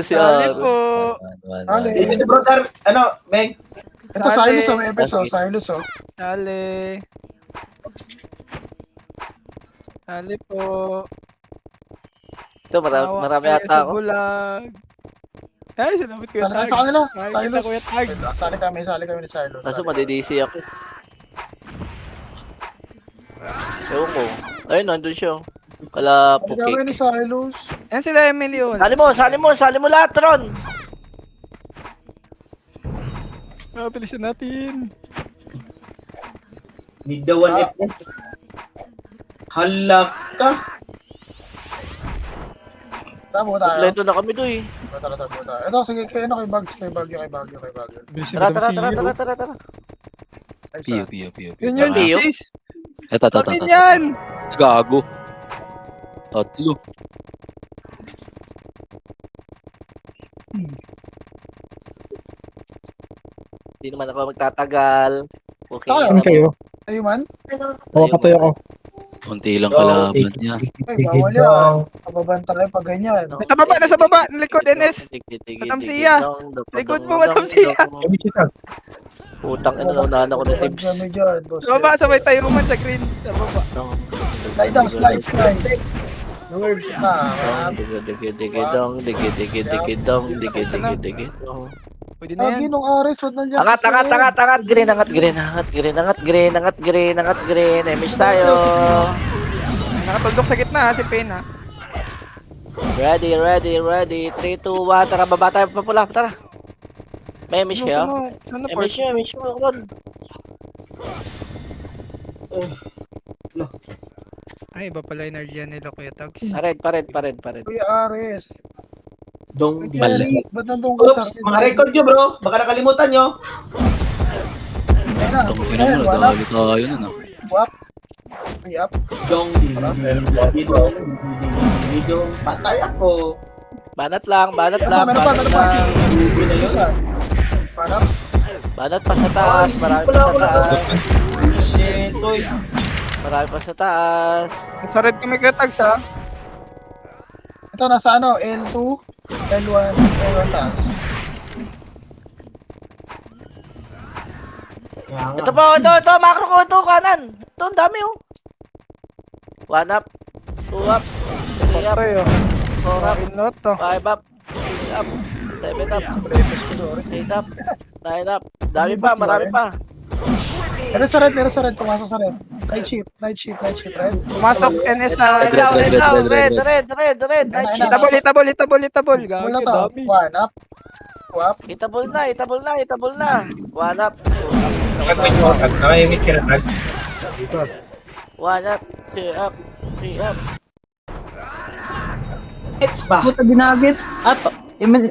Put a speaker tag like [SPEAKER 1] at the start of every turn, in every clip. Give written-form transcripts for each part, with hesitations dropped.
[SPEAKER 1] Si
[SPEAKER 2] Sali
[SPEAKER 1] Aaron.
[SPEAKER 2] po.
[SPEAKER 3] Ale.
[SPEAKER 4] Si brother, ano, Meg?
[SPEAKER 3] Ito,
[SPEAKER 2] Sali.
[SPEAKER 3] Silas o Epes o. Silas o.
[SPEAKER 2] Sali. Sali po.
[SPEAKER 1] Ito, marami
[SPEAKER 2] kayo
[SPEAKER 1] ata
[SPEAKER 2] sa
[SPEAKER 1] ako.
[SPEAKER 2] bulag. Ay, salamat Kuya
[SPEAKER 3] Sali tayo
[SPEAKER 2] Tags.
[SPEAKER 3] sa kanila.
[SPEAKER 2] Ay, kita
[SPEAKER 3] Silas.
[SPEAKER 2] Kuya Tags.
[SPEAKER 3] Sali kami ni Silas.
[SPEAKER 1] Kaso madidisi ako. Ewan ko. Ayun, nandun siya. Kala
[SPEAKER 3] Sali
[SPEAKER 1] Pukik.
[SPEAKER 3] kami ni Silas.
[SPEAKER 2] Yan sila Emilio.
[SPEAKER 1] Sali mo lahat, Ron.
[SPEAKER 2] Bilisan natin.
[SPEAKER 4] Need the one FPS. Hala ka.
[SPEAKER 3] Tabo tayo.
[SPEAKER 1] Kompleto na kami doy.
[SPEAKER 3] Tara. Ito, sige, kay Bags. Kay Bagyo.
[SPEAKER 2] Bilisan
[SPEAKER 1] Tara,
[SPEAKER 2] natin
[SPEAKER 1] tara.
[SPEAKER 3] Ay,
[SPEAKER 5] Pio.
[SPEAKER 2] Yun yun,
[SPEAKER 1] Pio?
[SPEAKER 2] si Chase.
[SPEAKER 5] Ito.
[SPEAKER 2] Atin yan.
[SPEAKER 5] Gago. Tatlo.
[SPEAKER 1] Hindi naman ako magtatagal. Okay.
[SPEAKER 3] Tayo.
[SPEAKER 1] naman.
[SPEAKER 6] kayo?
[SPEAKER 3] Tayo man?
[SPEAKER 6] Papatay ako.
[SPEAKER 5] Konti lang kalaban niya.
[SPEAKER 3] Ay, bawal yan. Pababanta kayo pag ganyan.
[SPEAKER 2] Nasa baba. Likod, NS. Madam Sia. Likod mo, Madam Sia.
[SPEAKER 6] Kami chita.
[SPEAKER 1] Putang ina, naunahan ako ng tips.
[SPEAKER 3] Kami dyan, boss.
[SPEAKER 2] Sa baba, sabay tayo man sa green. Sa baba.
[SPEAKER 3] Slide down, slide.
[SPEAKER 1] Digidong.
[SPEAKER 2] Pwede na yan.
[SPEAKER 3] Ginong Ares, ba't nandiyan?
[SPEAKER 1] Angat. Green. Miss tayo.
[SPEAKER 2] Nakatuldok sa gitna ha, si Pen ha.
[SPEAKER 1] Ready. 3, 2, 1. Tara, baba tayo papula. Tara. May miss kayo?
[SPEAKER 2] Ano
[SPEAKER 1] Miss mo. Come on.
[SPEAKER 2] Ay, iba pala energy nila Kuya Tags.
[SPEAKER 1] Pared.
[SPEAKER 3] Kuya Ares.
[SPEAKER 4] Dong.
[SPEAKER 3] Kelly, ba't nandun ka sa
[SPEAKER 4] Oops, mga record nyo bro. Baka nakalimutan nyo.
[SPEAKER 3] Ayun na.
[SPEAKER 5] Tangin na mo,
[SPEAKER 3] Wala.
[SPEAKER 5] dali tayo nun ah.
[SPEAKER 3] Wap. Re-up.
[SPEAKER 4] Dong. Dong. Patay ako.
[SPEAKER 1] Banat lang.
[SPEAKER 3] Meron pa.
[SPEAKER 4] Bubi na yun.
[SPEAKER 3] Isa. Parang.
[SPEAKER 1] Banat pa sa taas. Marami pa sa taas.
[SPEAKER 4] Shit, oy.
[SPEAKER 1] Marami pa sa taas.
[SPEAKER 2] Sa red kami Kuya Tags ha.
[SPEAKER 3] Ito, nasa ano? L2, L1, L1 taas.
[SPEAKER 1] Ito po, ito, macro ko, ito, kanan. Ito, ang dami, oh. 1 up, 2 up, 3 up,
[SPEAKER 2] Tayo.
[SPEAKER 1] 4 up,
[SPEAKER 2] Not to.
[SPEAKER 1] 5 up, 6 up, 7 up,
[SPEAKER 3] Prepes ko doon.
[SPEAKER 1] 8 up, 9 up. Dami pa, marami pa.
[SPEAKER 3] Meron sa red. Pumasok sa red. Night shift, red.
[SPEAKER 2] Pumasok NS na.
[SPEAKER 1] Red. Night shift.
[SPEAKER 2] Itabol.
[SPEAKER 3] Wala
[SPEAKER 2] Gagi,
[SPEAKER 3] to.
[SPEAKER 2] dami.
[SPEAKER 3] One up. Two up.
[SPEAKER 1] Itabol na. 1 up, 1 up, 2 up, 3 up.
[SPEAKER 4] It's ba?
[SPEAKER 7] Puta ginagit.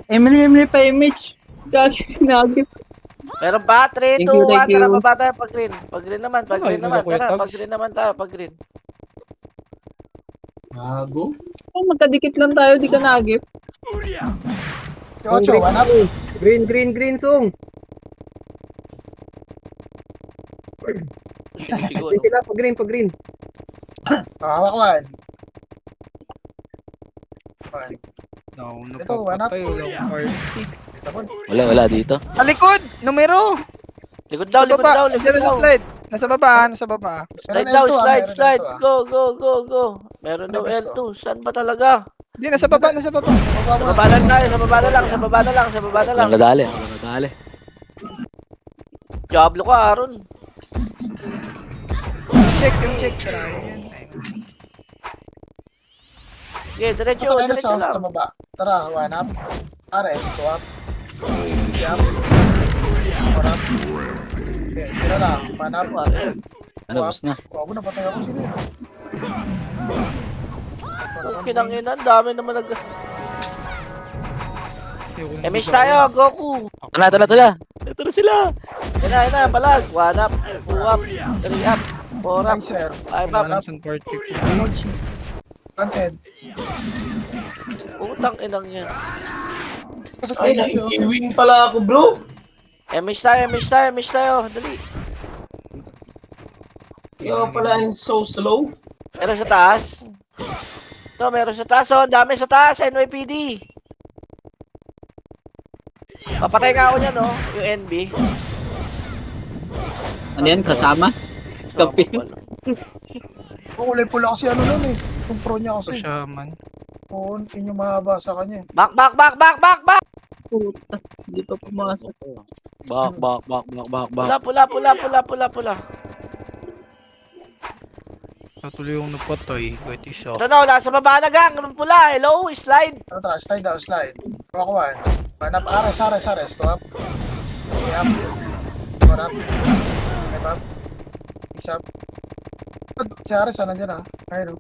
[SPEAKER 7] Emily pa image. Gagi ginagit.
[SPEAKER 1] Meron pa, 3, 2, 1,
[SPEAKER 7] Thank you.
[SPEAKER 1] tara, baba tayo, pag green. Pag green naman,
[SPEAKER 2] Kuya
[SPEAKER 1] tara,
[SPEAKER 2] Tags.
[SPEAKER 1] pag green.
[SPEAKER 4] Gago.
[SPEAKER 7] Oh, magkadikit lang tayo, di ka nagip.
[SPEAKER 3] Yung 8, one up.
[SPEAKER 6] Green, song.
[SPEAKER 1] Siguro.
[SPEAKER 6] Sila, pag green.
[SPEAKER 3] Hawak one. One.
[SPEAKER 2] No,
[SPEAKER 3] Ito, one up.
[SPEAKER 2] napapatay. Walang party.
[SPEAKER 5] Wala dito.
[SPEAKER 2] Sa likod! Numero!
[SPEAKER 1] Likod daw.
[SPEAKER 2] Diyan sa slide. Nasa baba.
[SPEAKER 1] Slide
[SPEAKER 3] Meron
[SPEAKER 1] daw,
[SPEAKER 3] L2,
[SPEAKER 1] slide.
[SPEAKER 3] meron L2, ah.
[SPEAKER 1] Go. Meron daw
[SPEAKER 3] Labas
[SPEAKER 1] L2. Saan ba talaga?
[SPEAKER 2] Hindi, nasa baba.
[SPEAKER 1] Sa baba na tayo, sa baba na lang.
[SPEAKER 5] Walang nadali.
[SPEAKER 1] Diablo ko, Aaron.
[SPEAKER 2] Check. Tara, yan.
[SPEAKER 1] Okay, diretso
[SPEAKER 3] Ito tayo sa
[SPEAKER 1] lang.
[SPEAKER 3] baba. Tara, one up. Ares, two up. Three up. Four up. Okay, tira lang. One up.
[SPEAKER 5] Ano, bus na.
[SPEAKER 3] Wag na, patay ako. Sino yun?
[SPEAKER 1] Kinangina, ang dami naman Miss tayo, Goku.
[SPEAKER 5] Tala. Ito na sila.
[SPEAKER 1] Yan na, balag. 1 up, 2 up, 3 up, 4 up,
[SPEAKER 3] Hi, sir.
[SPEAKER 1] 5 up.
[SPEAKER 3] One up. Emoji. Content.
[SPEAKER 1] Utang inang yan.
[SPEAKER 4] Ay, naiiwing pala ako bro.
[SPEAKER 1] Miss tayo. Dali.
[SPEAKER 4] Kaya pala I'm so slow.
[SPEAKER 1] Meron sa taas. Meron sa taas. Oh, ang dami sa taas. NYPD. Papatay nga ako niyan, no? Yung NB.
[SPEAKER 7] Ano yan, kasama? Kapi.
[SPEAKER 3] Kulay pula kasi ano nun eh. Yung pro niya
[SPEAKER 2] Ito
[SPEAKER 3] kasi.
[SPEAKER 2] shaman.
[SPEAKER 3] Oo, yun yung mahaba sa kanya eh.
[SPEAKER 1] Back, back, back, back, back, back!
[SPEAKER 7] Puta, hindi pa pumasok.
[SPEAKER 5] Bak.
[SPEAKER 1] Pula.
[SPEAKER 2] Natuloy yung napatay. Kahit isa.
[SPEAKER 1] Ito na, wala sa baba na gang. Anong pula? Hello, slide.
[SPEAKER 3] Ano tara, slide daw, slide. Kawakuan. Manap, ares. Stop. Okay, up. One up. Five up. Six up. Si Ares, nandiyan ah. Ayun oh.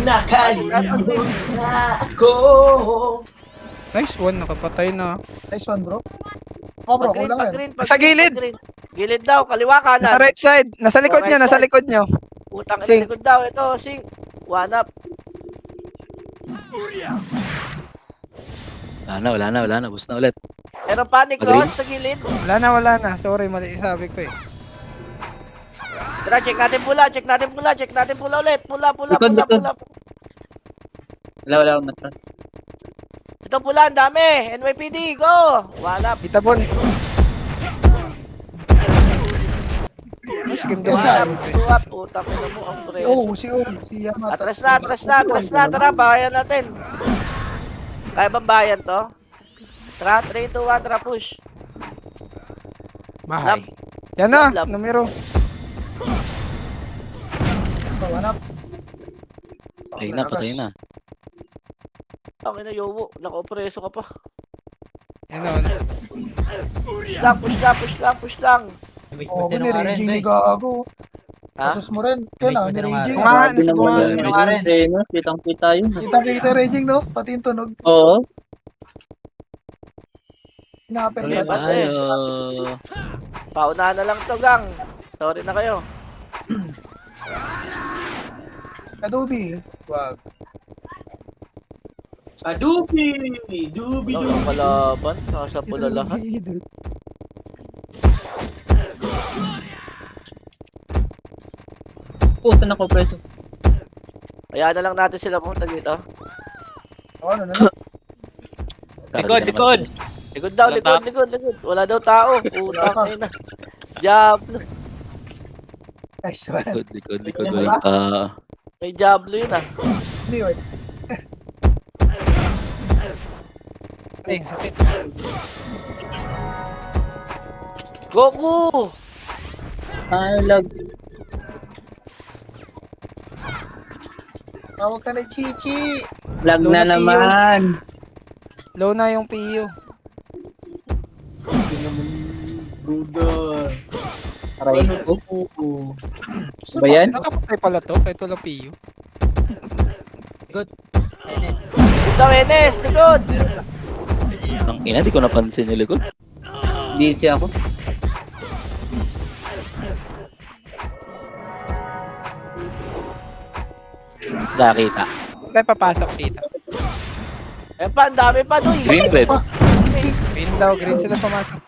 [SPEAKER 4] Nakalimutan na ako.
[SPEAKER 2] Nice one, nakapatay na.
[SPEAKER 3] Nice one bro. Oh bro,
[SPEAKER 1] Pag-green,
[SPEAKER 3] kulang yan.
[SPEAKER 1] pag-green,
[SPEAKER 2] Sa gilid.
[SPEAKER 1] pag-green. Gilid daw, kaliwa kanan.
[SPEAKER 2] Nasa right side. Nasa likod nyo, nasa likod nyo.
[SPEAKER 1] Utang sa
[SPEAKER 2] Sing.
[SPEAKER 1] likod daw. Ito, sing. One up.
[SPEAKER 5] Wala na. Bus na ulit.
[SPEAKER 1] Meron panic
[SPEAKER 5] Pag-green.
[SPEAKER 1] cross sa gilid.
[SPEAKER 2] Wala na. Sorry, mali sabi ko eh.
[SPEAKER 1] Tara, check natin pula ulit. Pula.
[SPEAKER 7] Likod. Wala akong matras.
[SPEAKER 1] Ito pula, ang dami. NYPD, go. One up.
[SPEAKER 2] Itabon. Mas game daw.
[SPEAKER 3] Yes, sir.
[SPEAKER 1] Two up. Utang ko na mo ang
[SPEAKER 3] Si
[SPEAKER 1] preso.
[SPEAKER 3] O, si Yamata.
[SPEAKER 1] Atras na. Tara, bayan natin. Kaya bang bayan to? Tara, 3, 2, 1, tara, push.
[SPEAKER 2] Bahay. Yan na,
[SPEAKER 1] Lab.
[SPEAKER 2] numero.
[SPEAKER 3] One up.
[SPEAKER 5] Patay na.
[SPEAKER 1] Ang ina, yowo. Naka-opreso ka pa.
[SPEAKER 2] Yan na.
[SPEAKER 1] Push lang.
[SPEAKER 3] Oh, ni-raging ni Gago.
[SPEAKER 1] Ha?
[SPEAKER 3] Kasus mo rin. Kaya na, ni-raging.
[SPEAKER 2] Bunga,
[SPEAKER 7] Grabe
[SPEAKER 2] nasa bunga.
[SPEAKER 7] naman yun. Kitang-kita yun.
[SPEAKER 3] Kita raging no? Pati yung tunog.
[SPEAKER 7] Oo.
[SPEAKER 3] Hinapen
[SPEAKER 1] Ulit.
[SPEAKER 3] ka.
[SPEAKER 5] Tayo.
[SPEAKER 1] Paunahan na lang to, gang. Sorry na kayo.
[SPEAKER 3] Adobe. Wag.
[SPEAKER 4] Adubi.
[SPEAKER 1] Wala ang kalaban. Nasa pula lahat.
[SPEAKER 7] Puta na ko, preso.
[SPEAKER 1] Kaya na lang natin sila pumunta dito.
[SPEAKER 3] Ano na?
[SPEAKER 5] Likod.
[SPEAKER 1] Likod daw, likod. Wala daw tao. Utang ina. Diablo.
[SPEAKER 3] Nice one.
[SPEAKER 5] Likod. Walang tao.
[SPEAKER 1] May Diablo yun ah.
[SPEAKER 3] Hindi, wait.
[SPEAKER 2] Ay, sakit.
[SPEAKER 1] Goku!
[SPEAKER 7] Ay, lag.
[SPEAKER 3] Tawag ka na Chichi.
[SPEAKER 7] Lag na naman.
[SPEAKER 2] Low na yung PU.
[SPEAKER 4] Bruda.
[SPEAKER 7] Aray ko. Ba yan?
[SPEAKER 2] Nakapatay pala to, kahit wala PU.
[SPEAKER 1] Likod daw, Enes! Likod!
[SPEAKER 5] Ang ina, di ko napansin yung likod.
[SPEAKER 7] DC ako.
[SPEAKER 5] Nakita.
[SPEAKER 2] Tayo papasok dito.
[SPEAKER 1] Eh pa, ang dami pa doy.
[SPEAKER 5] Green red.
[SPEAKER 2] Green daw, green sila pumasok.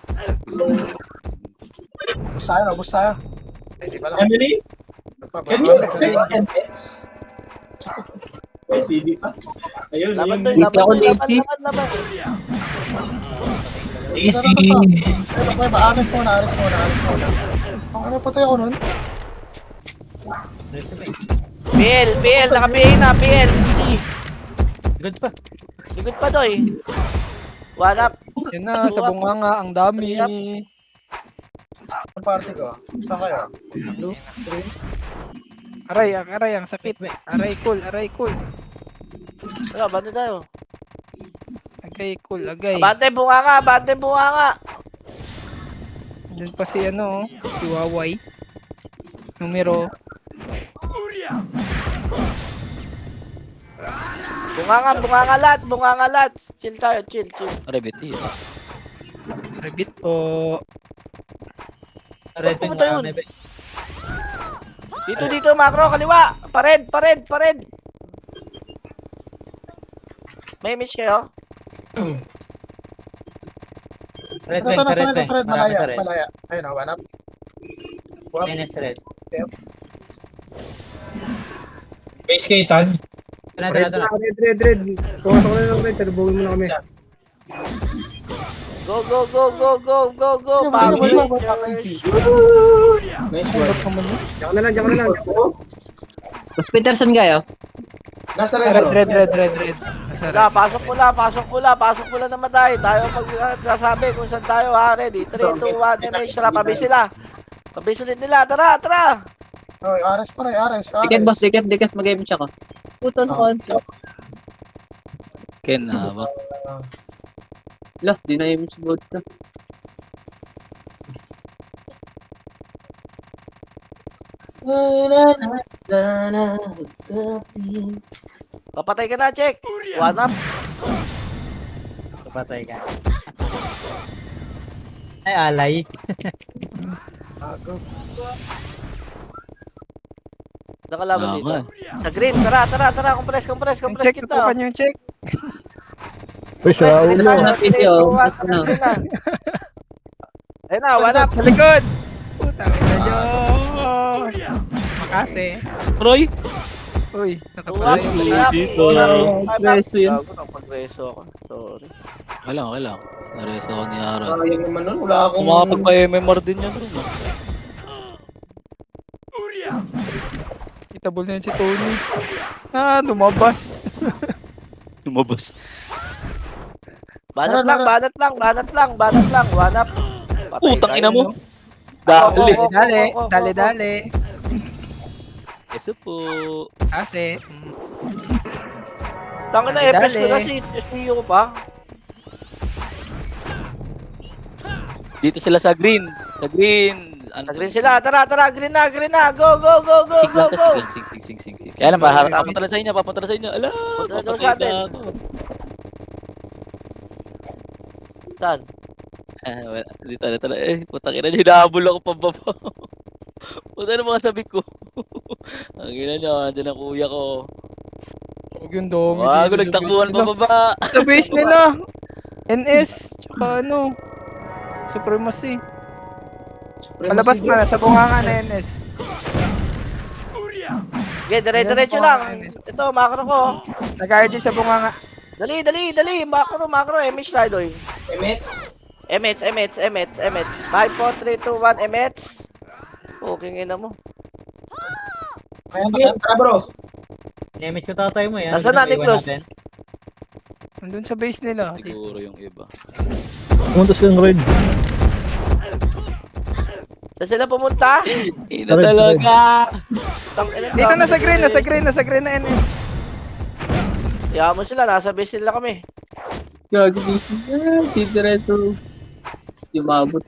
[SPEAKER 3] Bus tayo. Ay, di pala.
[SPEAKER 4] Emily, can you take 10 minutes? May CD pa. Ayun,
[SPEAKER 1] Laban
[SPEAKER 4] yun.
[SPEAKER 1] doy,
[SPEAKER 7] Easy ako, easy.
[SPEAKER 1] laban.
[SPEAKER 4] Easy.
[SPEAKER 3] Ares muna. Ang ano pa tayo ako nun?
[SPEAKER 1] PL, naka-PL na, PL. Likod pa doy. One up.
[SPEAKER 2] Yan na, sa bunganga, ang dami.
[SPEAKER 3] Ang party ko. Saan kayo? Blue? Green?
[SPEAKER 2] Aray, ang sakit. Aray, cool.
[SPEAKER 1] Wala, banda tayo.
[SPEAKER 2] Agay, cool, agay.
[SPEAKER 1] Bante bunga nga.
[SPEAKER 2] Diyan pa si si Waway. Numero.
[SPEAKER 1] Bunga nga lat. Chill tayo, chill.
[SPEAKER 5] Rebit dito.
[SPEAKER 2] Rabbit po.
[SPEAKER 1] Pumunta yun. Dito, macro, kaliwa. Pared. May miss kayo?
[SPEAKER 3] Ito, nasa red. Malaya. Ayun, one up. Wap.
[SPEAKER 4] Base kay Tan.
[SPEAKER 6] Red. Pumasok ko na ng red. Talubogin mo na kami.
[SPEAKER 1] Go, go, go, go, go, go, go.
[SPEAKER 3] Ano ba
[SPEAKER 1] Power
[SPEAKER 3] yun?
[SPEAKER 1] Rangers.
[SPEAKER 4] Nice one.
[SPEAKER 6] Diyan ka na lang, diyan ka na lang.
[SPEAKER 7] Mas Peterson kayo?
[SPEAKER 4] Nasa
[SPEAKER 2] Red,
[SPEAKER 4] red,
[SPEAKER 2] red, red, red, red. Nasa
[SPEAKER 1] Wala,
[SPEAKER 2] red.
[SPEAKER 1] pasok pula, pasok pula, pasok pula namatay. Tayo magsasabi kung saan tayo ha. Ready? 3, 2, 1, MH. Tara, pabis sila. Pabis ulit nila. Tara, tara.
[SPEAKER 3] Oy, Ares pa rin, Ares.
[SPEAKER 7] Diket boss, diket mag-image ako. Puto na konso.
[SPEAKER 5] Ken, ba?
[SPEAKER 7] Lah, di na image board ka.
[SPEAKER 1] Papatay ka na, check. One up.
[SPEAKER 8] Patay ka. Ay, alay.
[SPEAKER 1] Nakalaban
[SPEAKER 5] Oo
[SPEAKER 1] dito.
[SPEAKER 5] nga.
[SPEAKER 1] Sa green. Tara, tara, tara. Compress, compress,
[SPEAKER 2] Yung
[SPEAKER 1] compress
[SPEAKER 2] check,
[SPEAKER 1] kita.
[SPEAKER 2] tutukan yung check.
[SPEAKER 6] Uy, sa
[SPEAKER 1] Compress,
[SPEAKER 6] ulo.
[SPEAKER 1] green
[SPEAKER 7] na, video.
[SPEAKER 1] One,
[SPEAKER 7] Basta na.
[SPEAKER 1] green na. Ayun na, one up.
[SPEAKER 2] Sa likod! Puta, ina nyo! Makase.
[SPEAKER 5] Roy!
[SPEAKER 2] Uy,
[SPEAKER 1] One
[SPEAKER 2] nakapala
[SPEAKER 1] up.
[SPEAKER 2] yung
[SPEAKER 1] Three up.
[SPEAKER 5] Dito.
[SPEAKER 7] Preso yun.
[SPEAKER 1] Gago, napag-reso ako. Sorry.
[SPEAKER 5] Wala, wala. Nareso ako ni Aaron.
[SPEAKER 4] Sayang naman nun. Wala akong...
[SPEAKER 5] Kung makapagpa-MMR din yan, bro.
[SPEAKER 2] itabol na yun si Tony. Ah, lumabas.
[SPEAKER 5] Lumabas.
[SPEAKER 1] Banat lang, banat lang, banat lang, banat lang. One up. Patay
[SPEAKER 5] Putang
[SPEAKER 1] tayo,
[SPEAKER 5] ina mo.
[SPEAKER 1] no?
[SPEAKER 5] Dali.
[SPEAKER 1] Ako,
[SPEAKER 2] Dali,
[SPEAKER 1] ako,
[SPEAKER 2] dali,
[SPEAKER 1] ako.
[SPEAKER 2] dali.
[SPEAKER 5] Eso po.
[SPEAKER 2] Kasi,
[SPEAKER 1] Tangin na,
[SPEAKER 2] Dali,
[SPEAKER 1] FS ko na
[SPEAKER 2] dali.
[SPEAKER 1] si Yu pa.
[SPEAKER 5] Dito sila sa green. Sa green. Ano
[SPEAKER 1] Sa green sila. Tara, tara. Green na, green na. Go, go, go, go,
[SPEAKER 5] Sig
[SPEAKER 1] go,
[SPEAKER 5] lang,
[SPEAKER 1] go.
[SPEAKER 5] sig. Kaya lang, papunta na sa inyo, papunta na sa inyo. Ala,
[SPEAKER 1] Punta na daw
[SPEAKER 5] papatay
[SPEAKER 1] sa atin.
[SPEAKER 5] na ako.
[SPEAKER 1] Saan?
[SPEAKER 5] Wala. Dito na tala. Putang ina niyo, hinahabol ako pababa. Puta na mga sabi ko. Ang ina niyo, andyan ang kuya ko.
[SPEAKER 2] huwag yung dome.
[SPEAKER 5] Wag, nagtakbuhan pababa.
[SPEAKER 2] Sa base nila. NS, tsaka ano. Supremacy. Palabas na, sa bunganga na NS.
[SPEAKER 1] Okay, dire-diretso lang. Ito, macro ko.
[SPEAKER 2] Nag-RG sa bunganga.
[SPEAKER 1] Dali, dali, dali. Macro, macro. MH tayo, doy.
[SPEAKER 4] Emets.
[SPEAKER 1] MH. 5, 4, 3, 2, 1, MH. Okay, ina mo.
[SPEAKER 3] Kaya
[SPEAKER 4] Okay, tara bro.
[SPEAKER 8] Nemit ko tatay mo yan.
[SPEAKER 1] Nasaan na, Nicholas?
[SPEAKER 2] Nandun sa base nila.
[SPEAKER 5] Siguro yung iba.
[SPEAKER 6] Pumunta silang red.
[SPEAKER 1] Saan sila pumunta?
[SPEAKER 5] Ina talaga.
[SPEAKER 2] Dito na sa green, nasa green, nasa green na NS.
[SPEAKER 1] Yaman mo sila, nasa base nila kami.
[SPEAKER 7] Gagi. Si Tereso. Yung mabot.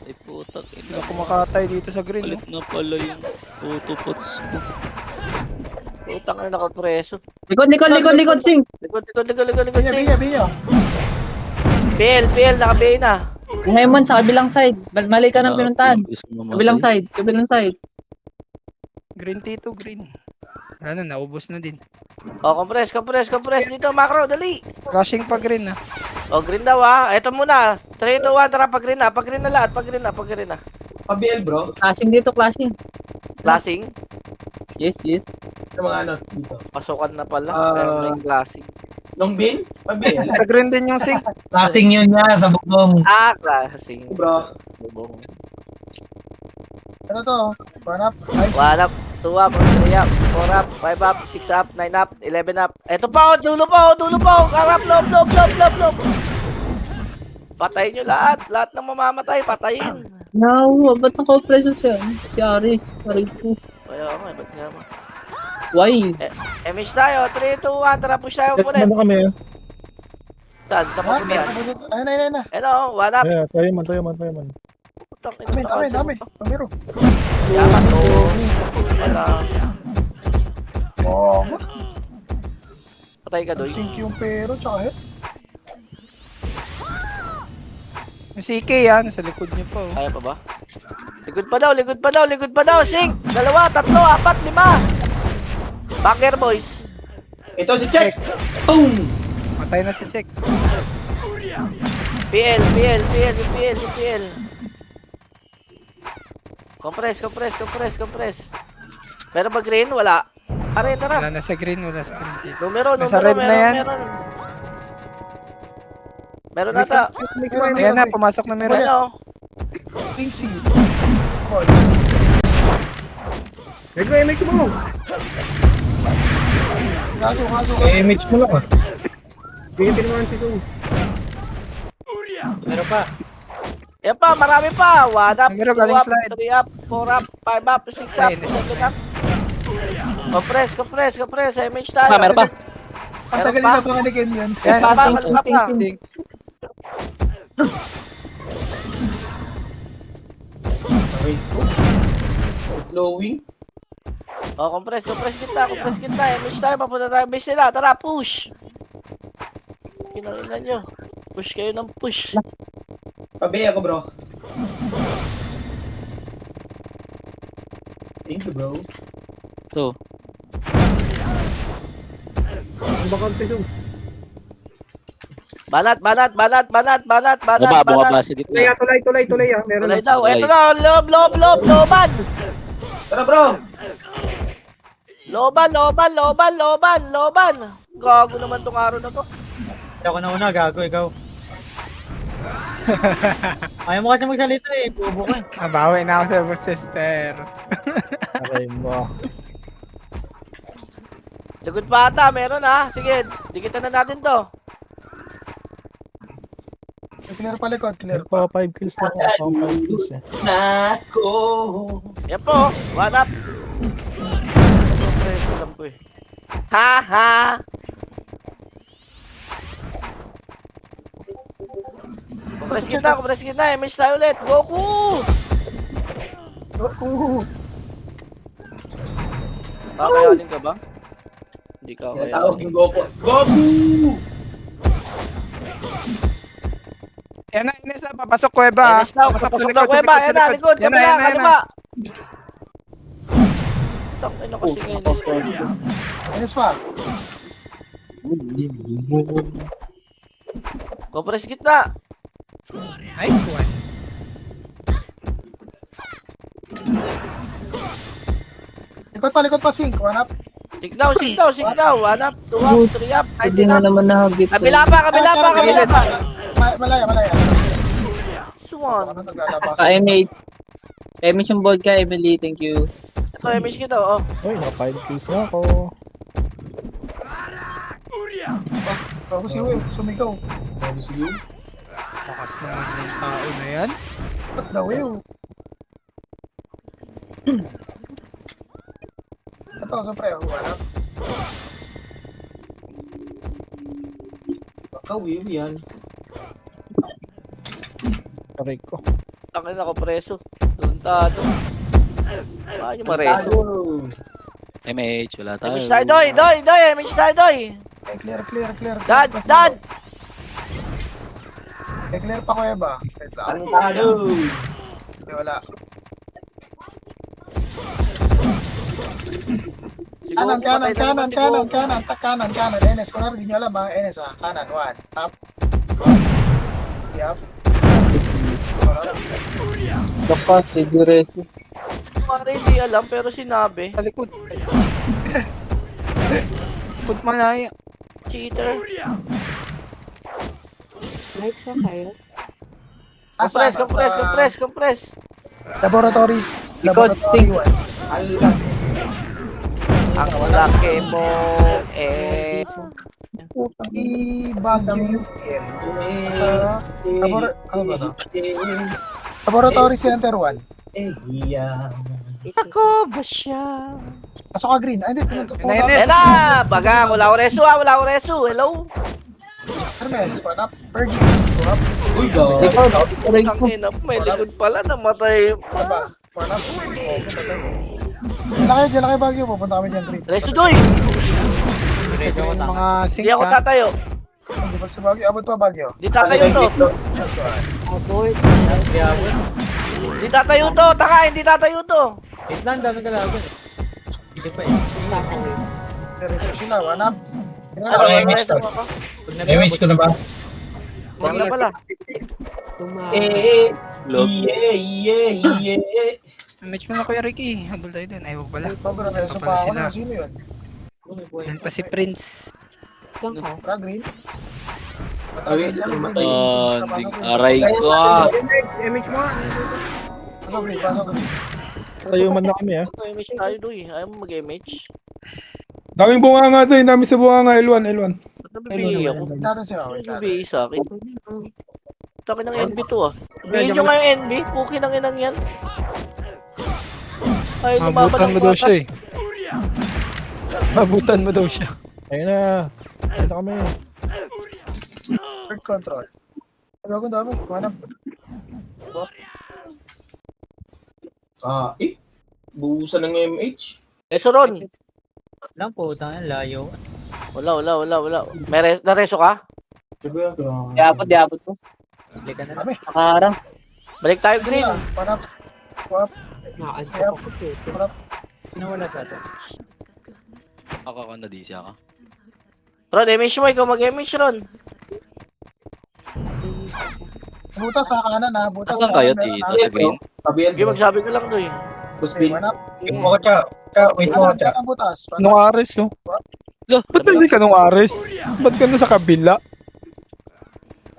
[SPEAKER 5] Ay, putang ina.
[SPEAKER 2] Sila kumakatay dito sa green.
[SPEAKER 5] Palit na pala yung photopots ko.
[SPEAKER 1] Utang na nakapreso.
[SPEAKER 7] Likod, sing.
[SPEAKER 1] Likod.
[SPEAKER 3] Biya, biya.
[SPEAKER 1] PL, naka-BA na.
[SPEAKER 7] Ngayon sa kabilang side. Mali ka ng pinuntahan. Kabilang side.
[SPEAKER 2] Green T2, green. Ano, naubos na din.
[SPEAKER 1] Oh, compress. Dito, macro, dali.
[SPEAKER 2] Rushing pa green na.
[SPEAKER 1] Oh, green daw ah. Ito muna. 3, 2, 1, tara, pag-green na. Pag-green na lahat, pag-green na.
[SPEAKER 4] Pabiel bro.
[SPEAKER 7] Clashing dito, clashing.
[SPEAKER 1] Classing.
[SPEAKER 7] Yes.
[SPEAKER 4] Yung mga ano dito.
[SPEAKER 1] Pasukan na pala.
[SPEAKER 4] Ah.
[SPEAKER 1] Kaya may classing.
[SPEAKER 4] Long bin? Pabiel.
[SPEAKER 2] Sa green din yung sink.
[SPEAKER 8] Passing yun niya sa bubong.
[SPEAKER 1] Ah, classing.
[SPEAKER 4] Bro.
[SPEAKER 1] Bubong.
[SPEAKER 3] Ano to? One up. Nice.
[SPEAKER 1] 1 up, 2 up, 3 up, 4 up, 5 up, 6 up, 9 up, 11 up. Ito pa, dulo pa. Karap, lob. Patayin nyo lahat. Lahat ng mamamatay, patayin.
[SPEAKER 7] No, ba't naka-preso siya? Si Aris. Aray ko.
[SPEAKER 1] Kaya nga, ba't nga ba?
[SPEAKER 7] Why?
[SPEAKER 1] MH tayo, 3, 2, 1, tara push tayo ulit.
[SPEAKER 6] Ano kami?
[SPEAKER 1] Saan? Sa
[SPEAKER 3] One
[SPEAKER 1] pagkumihan?
[SPEAKER 3] Ayun na.
[SPEAKER 1] Ito, 1 up.
[SPEAKER 6] Tayo man.
[SPEAKER 1] Putang ina,
[SPEAKER 3] Dami. Pamiro.
[SPEAKER 1] Yaman to. Wala.
[SPEAKER 3] Oh,
[SPEAKER 1] Patay ka, doy.
[SPEAKER 3] sink yung pero, tsaka hit.
[SPEAKER 2] Yung CK yan, nasa likod niyo pa. Oh.
[SPEAKER 1] Kaya pa ba? Likod pa daw. Sing! 2, 3, 4, 5. Backer, boys.
[SPEAKER 4] Ito si Check. Boom!
[SPEAKER 2] Matay na si Check.
[SPEAKER 1] PL. Compress. Meron ba green? Wala. Tara.
[SPEAKER 2] Wala na sa green, wala sa green.
[SPEAKER 1] Numero.
[SPEAKER 2] Nasa red na yan.
[SPEAKER 1] Meron nata.
[SPEAKER 2] Ayan na, pumasok na meron.
[SPEAKER 1] Ano?
[SPEAKER 3] Pink C. Ball.
[SPEAKER 6] Medyo MH mo.
[SPEAKER 3] Kaso.
[SPEAKER 6] MH mo lang ah. Bigitin mo ang sisong.
[SPEAKER 8] Meron pa.
[SPEAKER 1] Yan pa, marami pa. 1 up, 2
[SPEAKER 2] Meron, galing
[SPEAKER 1] up,
[SPEAKER 2] slide.
[SPEAKER 1] 3 up, 4 up, 5 up, 6 up,
[SPEAKER 2] Ayun.
[SPEAKER 1] 7 up. Compress. MH tayo.
[SPEAKER 5] Meron pa.
[SPEAKER 3] Ang tagal na pangalikin yun.
[SPEAKER 2] Yan,
[SPEAKER 1] Pa,
[SPEAKER 2] sing,
[SPEAKER 1] malapit
[SPEAKER 2] sing,
[SPEAKER 1] na.
[SPEAKER 2] sing.
[SPEAKER 4] Glowing.
[SPEAKER 1] Oh, compress kita. MH tayo, papunta tayo base nila. Tara, push. Kinainan nyo. Push kayo ng push.
[SPEAKER 4] Pabi ako, bro. Thank you, bro.
[SPEAKER 5] So,
[SPEAKER 6] Ang bakang sisong.
[SPEAKER 1] Banat.
[SPEAKER 5] bumaba sa gitna.
[SPEAKER 6] Tulay ah. Meron
[SPEAKER 1] Tulay
[SPEAKER 6] na.
[SPEAKER 1] daw. Eto na, loban.
[SPEAKER 4] Tara, bro!
[SPEAKER 1] Loban. Gago naman tong araw na to.
[SPEAKER 8] Ako na una, gago, ikaw. Ayaw mo kasi magsalita eh, bubo ka.
[SPEAKER 2] Nabawi na ako sa boss sister.
[SPEAKER 6] Okay mo.
[SPEAKER 1] Lagot pa ata, meron ha. Sige, dikitan na natin to.
[SPEAKER 3] Clear pa likod, clear
[SPEAKER 6] Pa
[SPEAKER 3] pa.
[SPEAKER 6] 5 kills na ako. 5 kills eh.
[SPEAKER 4] Nako!
[SPEAKER 1] Yan po, 1 up. Alam ko eh. Ha! Compress kita. MH tayo ulit. Goku! Kakayanin ka ba? Hindi ka
[SPEAKER 4] Tinatawag
[SPEAKER 1] kakayanin.
[SPEAKER 4] yung Goku. Goku!
[SPEAKER 2] Yan na, Ines na, papasok kuweba.
[SPEAKER 1] MH daw,
[SPEAKER 2] Papasok
[SPEAKER 1] pasok na kuweba. Yan na, likod.
[SPEAKER 2] Yan na, yan na, yan na.
[SPEAKER 1] Kalima. Takay na kasi ngayon.
[SPEAKER 3] Ayos pa.
[SPEAKER 1] Compress kita.
[SPEAKER 2] Nice one.
[SPEAKER 3] Likod pa, Sink. 1 up.
[SPEAKER 1] Signaw. 1 up, 2 up, 3 up, 19
[SPEAKER 7] Hindi nga
[SPEAKER 1] up.
[SPEAKER 7] naman nakagit.
[SPEAKER 1] Kabila pa. Suwan.
[SPEAKER 3] Ano naglalabas?
[SPEAKER 7] MH. MH yung board ka, Emily. Thank you.
[SPEAKER 1] Ito, MH kita, oh.
[SPEAKER 6] Uy, naka 5 kills na ako.
[SPEAKER 3] Ako si Will, sumigaw.
[SPEAKER 2] Lakas naman yung tao na yan.
[SPEAKER 3] Ba't daw Will? Ito, siyempre, 1 up.
[SPEAKER 4] Baka weird yan.
[SPEAKER 6] Aray ko.
[SPEAKER 1] Takay na ako preso. Tuntado. Paano mareso?
[SPEAKER 5] MH, wala tayo.
[SPEAKER 1] MH tayo, doy. MH tayo, doy.
[SPEAKER 3] Okay, clear.
[SPEAKER 1] Dad.
[SPEAKER 3] Okay, clear pa, Kuweba. Wait lang.
[SPEAKER 4] Tarantado!
[SPEAKER 3] Okay, wala. Kanan. NS, kung di nyo alam ha. NS ha. Kanan, 1. Up. Yup.
[SPEAKER 7] Dapat, Siguresi.
[SPEAKER 1] Pare, hindi alam, pero sinabi.
[SPEAKER 2] Sa likod. Put manaya.
[SPEAKER 1] Cheater. Compress.
[SPEAKER 3] Laboratories.
[SPEAKER 7] Likod, Sink.
[SPEAKER 4] Allah!
[SPEAKER 1] Ang laki mo, eh.
[SPEAKER 3] Baguio UPM. Sa ano ba to? Laboratory Center 1.
[SPEAKER 4] Iya.
[SPEAKER 1] Ako ba siya?
[SPEAKER 3] Pasok ka green. Ay, hindi. Pinuntok
[SPEAKER 1] Ela! Baga, wala ko reso. Hello?
[SPEAKER 3] Hermes, 1 up. Pergy, 2 up.
[SPEAKER 4] Uy, go!
[SPEAKER 7] Likod. Aray
[SPEAKER 1] Ang
[SPEAKER 7] ko.
[SPEAKER 1] ina, may likod pala, namatay
[SPEAKER 3] Ano ba?
[SPEAKER 1] pa.
[SPEAKER 3] 1 up. Diyan na kayo Baguio. Pupunta kami dyan green.
[SPEAKER 1] Reso, doy.
[SPEAKER 2] Yung mga sink
[SPEAKER 1] Hindi ako
[SPEAKER 2] ha.
[SPEAKER 1] tatayo.
[SPEAKER 3] Hindi pa sa Baguio. Abot pa Baguio.
[SPEAKER 1] Di tatayo to.
[SPEAKER 3] That's one.
[SPEAKER 1] Hindi tatayo to. Taka, hindi tatayo to.
[SPEAKER 8] Wait lang, dami ka lang. Hindi pa eh.
[SPEAKER 3] Research sila. 1 up.
[SPEAKER 1] Ano,
[SPEAKER 8] MH to.
[SPEAKER 1] Pag
[SPEAKER 8] MH ko na ba?
[SPEAKER 1] Wag na pala.
[SPEAKER 5] Log.
[SPEAKER 2] Match mo na Kuya Ricky. Habol tayo dun. Ay, wag pala.
[SPEAKER 3] Sobrang reso
[SPEAKER 2] Pala
[SPEAKER 3] pa ako.
[SPEAKER 2] sila.
[SPEAKER 3] Sino yun?
[SPEAKER 2] Dan pa si Prince.
[SPEAKER 3] Pra green.
[SPEAKER 4] Ay, matay.
[SPEAKER 5] Aray ko.
[SPEAKER 6] MH mo nga.
[SPEAKER 3] Pasok, Lee, pasok.
[SPEAKER 6] Tayo man na kami ah.
[SPEAKER 1] MH tayo doy. Ayaw mo mag-MH?
[SPEAKER 9] Daming bunga nga to, dami sa bunga nga, L1, L1.
[SPEAKER 1] Ba't nabibigay ako?
[SPEAKER 3] Wait natin siya, wait natin.
[SPEAKER 1] Nabibigay sa akin. Taki ng NB to ah. Bihin nyo nga yung NB. Puki ng inang yan. Ay, lumaban
[SPEAKER 2] Mabutan
[SPEAKER 1] ang
[SPEAKER 2] mo daw
[SPEAKER 1] bata.
[SPEAKER 2] siya eh. Mabutan mo daw siya.
[SPEAKER 6] Ayun na. Ayun na kami.
[SPEAKER 3] Third control. Gago dami, manap.
[SPEAKER 4] Buhusan ng MH.
[SPEAKER 1] Reso Ron.
[SPEAKER 8] Lang po, tangan layo.
[SPEAKER 1] Wala. Nareso ka?
[SPEAKER 4] Sabi yan,
[SPEAKER 7] Diabot po.
[SPEAKER 8] Hindi ka na.
[SPEAKER 7] Nakaharang.
[SPEAKER 1] Balik tayo green.
[SPEAKER 3] Manap. Swap. Kaya, manap.
[SPEAKER 8] Pinawala sa atin.
[SPEAKER 5] Ako na DC ako.
[SPEAKER 1] Ron, MH mo. Ikaw mag-MH Ron.
[SPEAKER 3] Butas sa kanan ha, butas
[SPEAKER 5] Asan
[SPEAKER 3] sa
[SPEAKER 5] kayo,
[SPEAKER 3] kanan,
[SPEAKER 5] Tito?
[SPEAKER 3] ha?
[SPEAKER 5] Sa green?
[SPEAKER 4] Sabi yan,
[SPEAKER 1] Sige, magsabi ko lang doy.
[SPEAKER 4] Boss
[SPEAKER 3] Okay,
[SPEAKER 4] Bin.
[SPEAKER 3] manap.
[SPEAKER 6] Wait mo ka, wait mo
[SPEAKER 3] Kanan, kanan butas.
[SPEAKER 2] Nung Ares, no? Ba't kasi ka nung Ares? Ba't ka na sa kabila?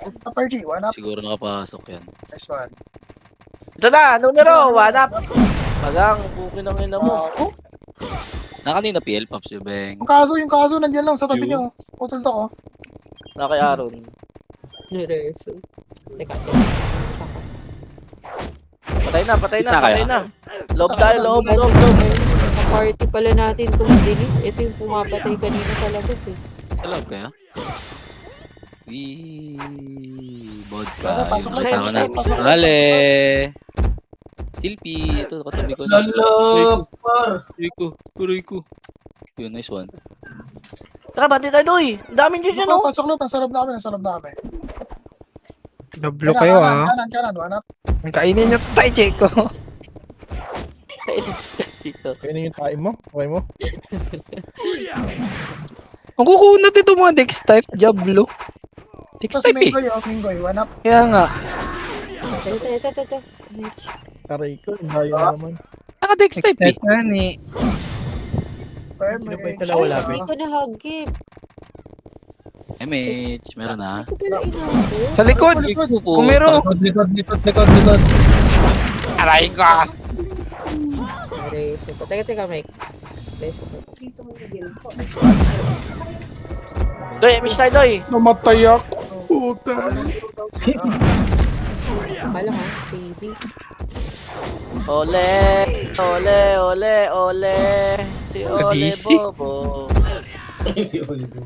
[SPEAKER 3] Upper G, one up.
[SPEAKER 5] Siguro nakapasok yan.
[SPEAKER 3] Nice one.
[SPEAKER 1] Ito na, numero. 1 up. Magang, puki ng ina mo.
[SPEAKER 5] Nakanina PL Pops yung Beng.
[SPEAKER 3] Yung kaso nandiyan lang sa tabi niyo. Putol to ko.
[SPEAKER 1] Na kay Aaron.
[SPEAKER 10] Reso. Teka.
[SPEAKER 1] Patay na.
[SPEAKER 5] Patay
[SPEAKER 1] Patay na. Loob tayo, loob.
[SPEAKER 10] Party pala natin itong Denise. Ito yung pumapatay kanina sa labas eh.
[SPEAKER 5] Sa loob kaya? Vodka.
[SPEAKER 3] Pasok na,
[SPEAKER 5] Tama na.
[SPEAKER 3] pasok na.
[SPEAKER 5] Hale. Silpi. Ito, katabi ko na.
[SPEAKER 4] Lalapar.
[SPEAKER 5] Kuray ko. Yun, nice one.
[SPEAKER 1] Tara, bati tayo doy. Ang daming dyan yan, oh.
[SPEAKER 3] Pasok na, nasa loob na kami.
[SPEAKER 2] Dablo kayo ah.
[SPEAKER 3] Kanan, one up.
[SPEAKER 2] Ang kainin nyo tayo, Jeko.
[SPEAKER 1] Dito.
[SPEAKER 6] Ayun yung time mo. Okay mo.
[SPEAKER 2] Ang kukunat ito mga Dex type, Diablo. Dex
[SPEAKER 3] Ito si
[SPEAKER 2] type eh.
[SPEAKER 3] Mingoy, one up.
[SPEAKER 2] Kaya nga.
[SPEAKER 10] Ito.
[SPEAKER 6] Taray ko. Layo na naman.
[SPEAKER 2] Naka Dex Dex type eh. type na ni.
[SPEAKER 8] Sino ba ito
[SPEAKER 10] Ay,
[SPEAKER 8] wala?
[SPEAKER 10] hindi ko nahagip.
[SPEAKER 5] MH. Meron na.
[SPEAKER 10] Hindi ko pala inabot.
[SPEAKER 2] Sa likod. Kumero.
[SPEAKER 6] Likod.
[SPEAKER 2] Aray ko.
[SPEAKER 10] Reso ko. Teka, Mike. Reso ko.
[SPEAKER 1] Doy, MH tayo, doy.
[SPEAKER 9] Namatay ako. Puta.
[SPEAKER 10] Akala ka, CD.
[SPEAKER 1] Ole. Si Ole
[SPEAKER 2] Kadisi.
[SPEAKER 1] Bobo.
[SPEAKER 4] Si Oliver.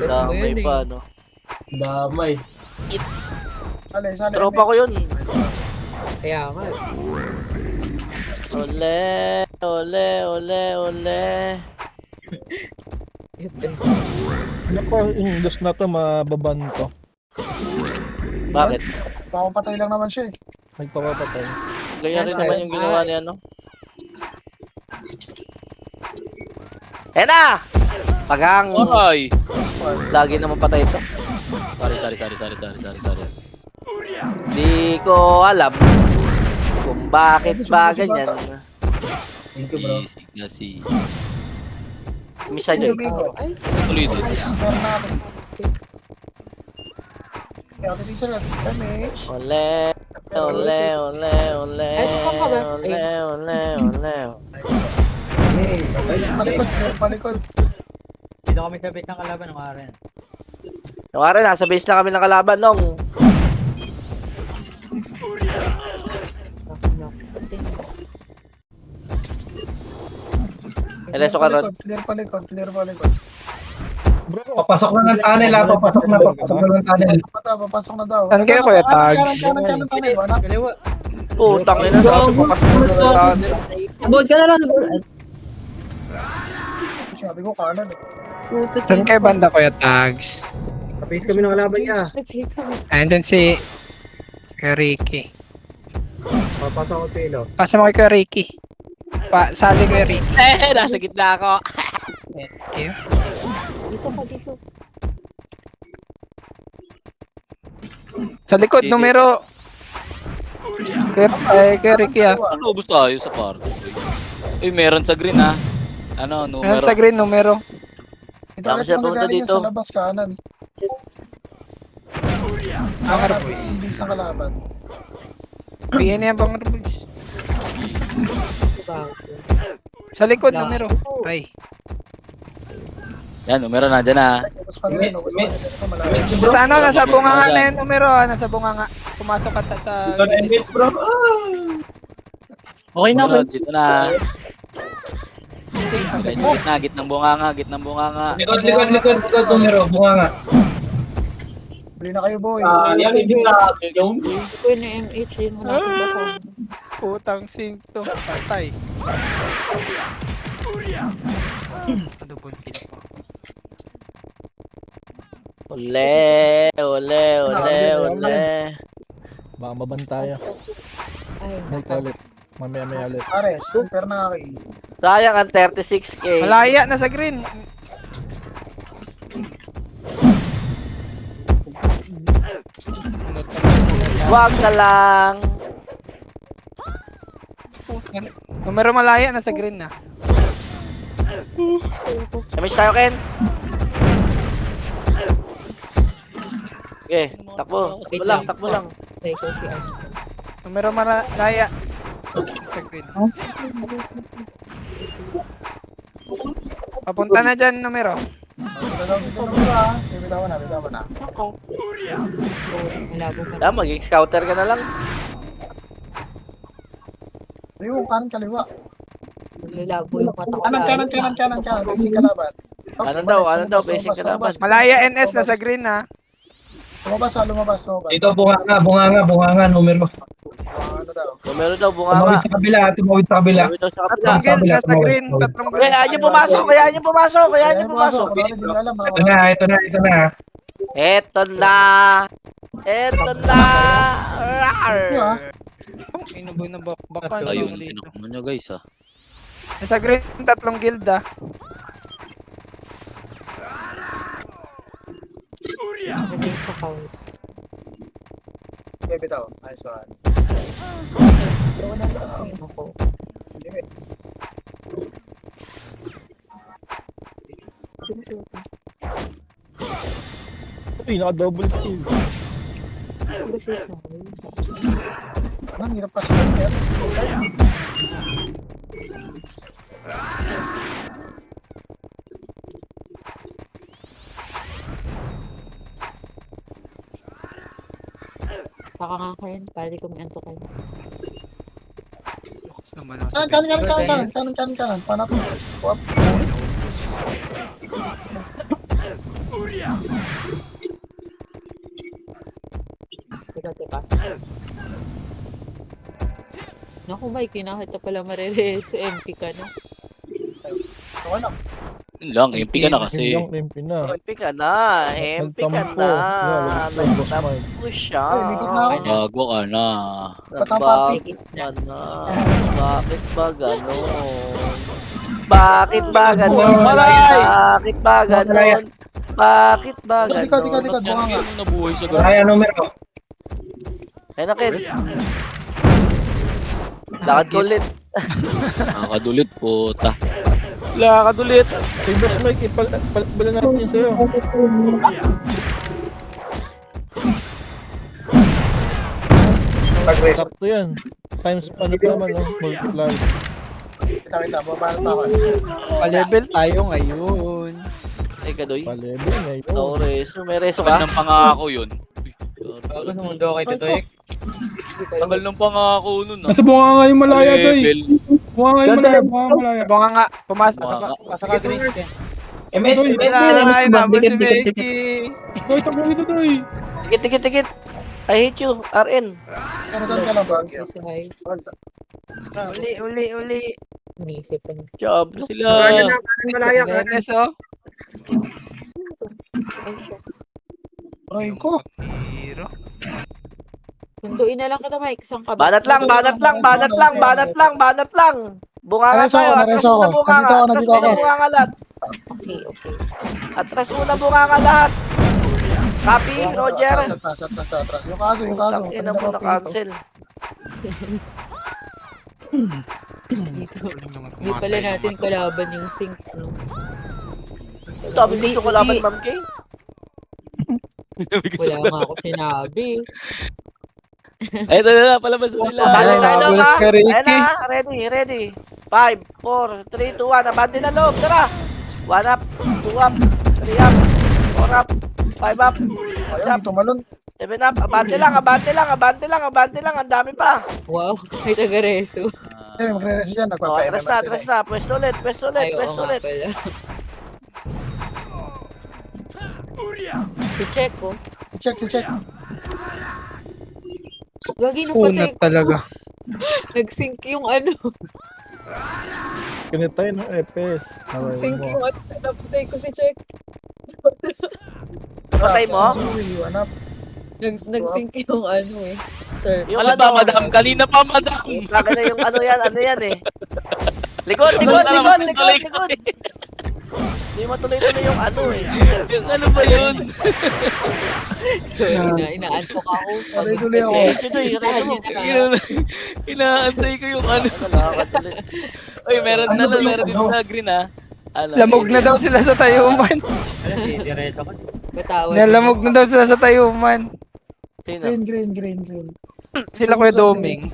[SPEAKER 1] Damay pa, no?
[SPEAKER 4] Damay.
[SPEAKER 3] Sali.
[SPEAKER 1] Tropa ko yun.
[SPEAKER 10] Kaya nga.
[SPEAKER 1] Ole.
[SPEAKER 6] Ano ko, yung dos na to, mababan to.
[SPEAKER 1] Bakit?
[SPEAKER 3] Papapatay lang naman siya eh.
[SPEAKER 6] Nagpapapatay.
[SPEAKER 1] Ganyan rin
[SPEAKER 10] Yes,
[SPEAKER 1] naman
[SPEAKER 10] sir.
[SPEAKER 1] yung ginawa niya, no? Ayan na! Pagang!
[SPEAKER 5] Ay!
[SPEAKER 1] Lagi naman patay ito.
[SPEAKER 5] Sorry.
[SPEAKER 1] Di ko alam kung bakit ba ganyan.
[SPEAKER 4] Thank you, bro.
[SPEAKER 5] Easy kasi.
[SPEAKER 1] Misa Joy.
[SPEAKER 3] Domingo.
[SPEAKER 10] Ay,
[SPEAKER 5] Tuloy dito.
[SPEAKER 3] Meron natin. Kaya ako diesel natin. Damage.
[SPEAKER 1] Ole.
[SPEAKER 10] Ay, saan ka ba?
[SPEAKER 1] Ole.
[SPEAKER 3] Palikod.
[SPEAKER 8] Dito kami sa base ng kalaban ng Aren.
[SPEAKER 1] Yung araw, nasa base na kami ng kalaban nung. Eleso ka ron.
[SPEAKER 3] Clear palikod.
[SPEAKER 6] Bro,
[SPEAKER 7] Papasok na ng tunnel papasok na ng tunnel.
[SPEAKER 3] Papasok na daw.
[SPEAKER 2] Saan kayo, Kuya Tags?
[SPEAKER 3] Kanan, one up.
[SPEAKER 8] Kaliwa.
[SPEAKER 1] Putang ina na.
[SPEAKER 7] Abot ka na lang.
[SPEAKER 3] Sabi ko kanan eh.
[SPEAKER 2] Saan kayo banda, Kuya Tags?
[SPEAKER 6] kapis kami ng kalaban niya.
[SPEAKER 2] Andun si Kuya Ricky.
[SPEAKER 6] Papasok ko pilo.
[SPEAKER 2] Pasa mo kay Kuya Ricky. Sali Kuya Ricky.
[SPEAKER 5] Nasa gitna ako.
[SPEAKER 2] Thank you.
[SPEAKER 10] Dito.
[SPEAKER 2] Sa likod, numero. Kuya Ricky ah.
[SPEAKER 5] Ano, ubus tayo sa park. Meron sa green ha. Ano,
[SPEAKER 2] Meron
[SPEAKER 5] numero.
[SPEAKER 2] sa green, numero.
[SPEAKER 3] Ito
[SPEAKER 1] Tama
[SPEAKER 3] ulit
[SPEAKER 1] siya,
[SPEAKER 3] ang
[SPEAKER 1] punta
[SPEAKER 3] gagaling
[SPEAKER 1] dito.
[SPEAKER 3] sa labas kanan.
[SPEAKER 2] Banger
[SPEAKER 3] Hanap
[SPEAKER 2] boys.
[SPEAKER 3] hindi sa kalaban.
[SPEAKER 2] BN yan, banger boys.
[SPEAKER 10] Bago.
[SPEAKER 2] Sa likod,
[SPEAKER 10] Wala.
[SPEAKER 2] numero. Ay.
[SPEAKER 5] Yan, numero na dyan na.
[SPEAKER 3] Ubus pa rin, ubus pa rin. Ito, malapit.
[SPEAKER 4] Mets, bro.
[SPEAKER 2] Nasa ano, nasa bunganga na yung numero. Nasa bunganga. Pumasok ka sa...
[SPEAKER 4] Ito na yung Mets, bro.
[SPEAKER 7] Okay na,
[SPEAKER 5] Numero,
[SPEAKER 7] okay.
[SPEAKER 5] dito na. Gitnang bunganga, gitnang bunganga.
[SPEAKER 4] Likod, numero. Bunga nga.
[SPEAKER 3] Bili na kayo, boy.
[SPEAKER 4] Yan, hindi sa yung.
[SPEAKER 10] Ito yung MH, yun mo natin kasama.
[SPEAKER 2] Putang sink to. Patay. Double kill pa.
[SPEAKER 1] Ule, ule, ule, ule.
[SPEAKER 6] Baka mabantaya.
[SPEAKER 10] Ay,
[SPEAKER 6] Ulit. Mamaya ulit.
[SPEAKER 3] Ares, super na kayo.
[SPEAKER 1] Sayang ang 36k.
[SPEAKER 2] Malaya na sa green.
[SPEAKER 1] Wag na lang.
[SPEAKER 2] Numero malaya na sa green na.
[SPEAKER 1] Damage tayo, Ken. Okay, takbo. Takbo lang, takbo lang.
[SPEAKER 10] Try ko si Arne.
[SPEAKER 2] Numero malaya sa green. Papunta na dyan, numero.
[SPEAKER 3] Bitawan na.
[SPEAKER 10] Ako. Malabo man.
[SPEAKER 1] Ah, maging scouter ka na lang.
[SPEAKER 3] Ayun, kanan kaliwa.
[SPEAKER 10] Naglalabo yung mata ko.
[SPEAKER 3] Kanan. Facing kalaban.
[SPEAKER 1] Ano daw, facing kalaban.
[SPEAKER 2] Malaya NS na sa green na.
[SPEAKER 3] Lumabas.
[SPEAKER 4] Dito, bunga nga, numero.
[SPEAKER 3] Ano daw?
[SPEAKER 1] Numero daw, bunga nga.
[SPEAKER 4] Tumawid sa kabila.
[SPEAKER 1] Numero daw sa kabila.
[SPEAKER 2] Tatlong guild na sa
[SPEAKER 4] tumawid.
[SPEAKER 2] green. Tatlong guild.
[SPEAKER 1] Kaya niyo pumasok, kaya niyo pumasok.
[SPEAKER 3] Hindi ko alam.
[SPEAKER 4] Ito na.
[SPEAKER 1] Eto na. Rar.
[SPEAKER 2] Inuboy na bakbakan.
[SPEAKER 5] Ayun, tinakman nyo guys ah.
[SPEAKER 2] Nasa green, tatlong guild ah.
[SPEAKER 10] Naging kakawin.
[SPEAKER 3] Bitaw. Nice one.
[SPEAKER 10] Ako.
[SPEAKER 6] Uy, naka-double kill.
[SPEAKER 10] Ito ba si Sawi?
[SPEAKER 3] Anong hirap kasi yun.
[SPEAKER 10] Baka nga kayo, pwede ko may anto kayo.
[SPEAKER 2] Focus naman ako sa
[SPEAKER 3] Kanan. Panap. Wap.
[SPEAKER 10] Teka. Naku, Mike, kinakita pala marere sa MP ka na.
[SPEAKER 3] Okay lang.
[SPEAKER 5] Yun lang, MP ka na kasi.
[SPEAKER 6] Yung MP na.
[SPEAKER 1] MP ka na. MP ka
[SPEAKER 6] Nagtampo.
[SPEAKER 1] na.
[SPEAKER 6] Yeah,
[SPEAKER 1] Nagtampo siya.
[SPEAKER 3] Ay, likod na ako.
[SPEAKER 5] Gago ka na.
[SPEAKER 1] Bakit
[SPEAKER 10] Kiss
[SPEAKER 1] ka
[SPEAKER 10] na.
[SPEAKER 1] na? Bakit ba ganon? Bakit ba ganon? Bakit ba ganon? Bakit ba
[SPEAKER 3] Dikot.
[SPEAKER 1] ganon?
[SPEAKER 3] Bunga nga.
[SPEAKER 5] Ano nabuhay sa
[SPEAKER 4] Kaya numero.
[SPEAKER 1] Ayun na, Ken. Lakad ko ulit.
[SPEAKER 5] Nakakadulit puta.
[SPEAKER 6] Lakadulit. Si Boss Mike, bala natin yun sa'yo. Sakto yan. Times ano pa naman, no? Multiply.
[SPEAKER 3] Kita. Babalan pa ako.
[SPEAKER 2] Pa-level tayo ngayon.
[SPEAKER 1] Ay, kadoy.
[SPEAKER 6] Palevel na yun.
[SPEAKER 1] No reso. May reso
[SPEAKER 5] Tagal
[SPEAKER 1] ka?
[SPEAKER 5] ng pangako yun.
[SPEAKER 8] Bago sa mundo kay Tutoy.
[SPEAKER 5] Tagal ng pangako nun ah.
[SPEAKER 9] Nasa bunga nga yung malaya, doy.
[SPEAKER 5] Level.
[SPEAKER 9] Bunga nga yung malaya, bunga malaya.
[SPEAKER 2] Bunga nga, pumasok.
[SPEAKER 5] Bunga nga.
[SPEAKER 8] Pasaka green Ken.
[SPEAKER 4] Mets,
[SPEAKER 2] Ay, number si Becky.
[SPEAKER 9] Doy, takbo nito, doy.
[SPEAKER 1] Tikit. I hate you, RN.
[SPEAKER 3] Kanan ka lang ba?
[SPEAKER 10] Si Sawi.
[SPEAKER 2] Uli.
[SPEAKER 10] Inisip ko na.
[SPEAKER 1] Job
[SPEAKER 5] Sila.
[SPEAKER 2] NS oh.
[SPEAKER 10] Ay, siya.
[SPEAKER 3] Aray ko.
[SPEAKER 2] Hero.
[SPEAKER 10] Sunduin na lang kita, Mike. Saan ka ba?
[SPEAKER 1] Banat lang. Bunga nga
[SPEAKER 3] Nareso
[SPEAKER 1] tayo.
[SPEAKER 3] ako,
[SPEAKER 1] Atras
[SPEAKER 3] nareso
[SPEAKER 1] muna
[SPEAKER 3] ako.
[SPEAKER 1] bunga nga.
[SPEAKER 3] Nandito ako.
[SPEAKER 1] Atras muna bunga nga lahat.
[SPEAKER 10] Okay.
[SPEAKER 1] Atras muna bunga nga lahat. Copy, Roger.
[SPEAKER 3] Atras. Yung kaso.
[SPEAKER 1] Tangina mo na cancel.
[SPEAKER 10] Dito. Hindi pala natin kalaban yung sync, no?
[SPEAKER 1] Sabi gusto ko laban Ma'am Kay.
[SPEAKER 10] Wala nga ako sinabi.
[SPEAKER 5] Ay, ito na, palabas na sila.
[SPEAKER 1] Abante
[SPEAKER 2] Ay,
[SPEAKER 1] tayo loob
[SPEAKER 2] nagulas
[SPEAKER 1] ha.
[SPEAKER 2] ka, Ricky.
[SPEAKER 1] Ayan na, ready. 5, 4, 3, 2, 1. Abante na loob, tara. 1 up, 2 up, 3 up, 4 up, 5 up, 6
[SPEAKER 3] Ayaw,
[SPEAKER 1] up,
[SPEAKER 3] dito malon.
[SPEAKER 1] 7 up. Abante lang. Ang dami pa.
[SPEAKER 10] Wow, may taga-reso.
[SPEAKER 3] Eh, magre-reso dyan.
[SPEAKER 1] Oh,
[SPEAKER 3] Nagpapa-MMS sila.
[SPEAKER 1] tres na. Pwesto ulit.
[SPEAKER 10] Ay, oo nga pala. Si Checo.
[SPEAKER 3] Si check.
[SPEAKER 10] Gagi nung patay
[SPEAKER 2] Unat
[SPEAKER 10] ko.
[SPEAKER 2] talaga.
[SPEAKER 10] Nag-sync yung ano.
[SPEAKER 6] Kinitay ng EPS.
[SPEAKER 10] Nag-sync yung ano. Napatay ko si Checo.
[SPEAKER 1] Patay mo?
[SPEAKER 3] Hanap.
[SPEAKER 10] Nag-sync yung ano eh. Sir.
[SPEAKER 1] Yung
[SPEAKER 5] Alam ba, madam? Kanina pa, madam.
[SPEAKER 1] Sabi na yung ano yan eh. Likod. Hindi matuloy-tuloy yung ano eh.
[SPEAKER 5] Yung ano ba yun?
[SPEAKER 10] Sorry na, inaantok ako.
[SPEAKER 3] Tuloy-tuloy ako.
[SPEAKER 10] Tahan nyo na.
[SPEAKER 5] Inaantay ko yung ano. Uy, meron dito sa green ha. Ano,
[SPEAKER 2] Lamog na daw sila sa tayuman.
[SPEAKER 8] Diretso ka.
[SPEAKER 10] Batawan.
[SPEAKER 2] Nalamog na daw sila sa tayuman.
[SPEAKER 1] Sino?
[SPEAKER 3] Green.
[SPEAKER 2] Sila Kuya Doming.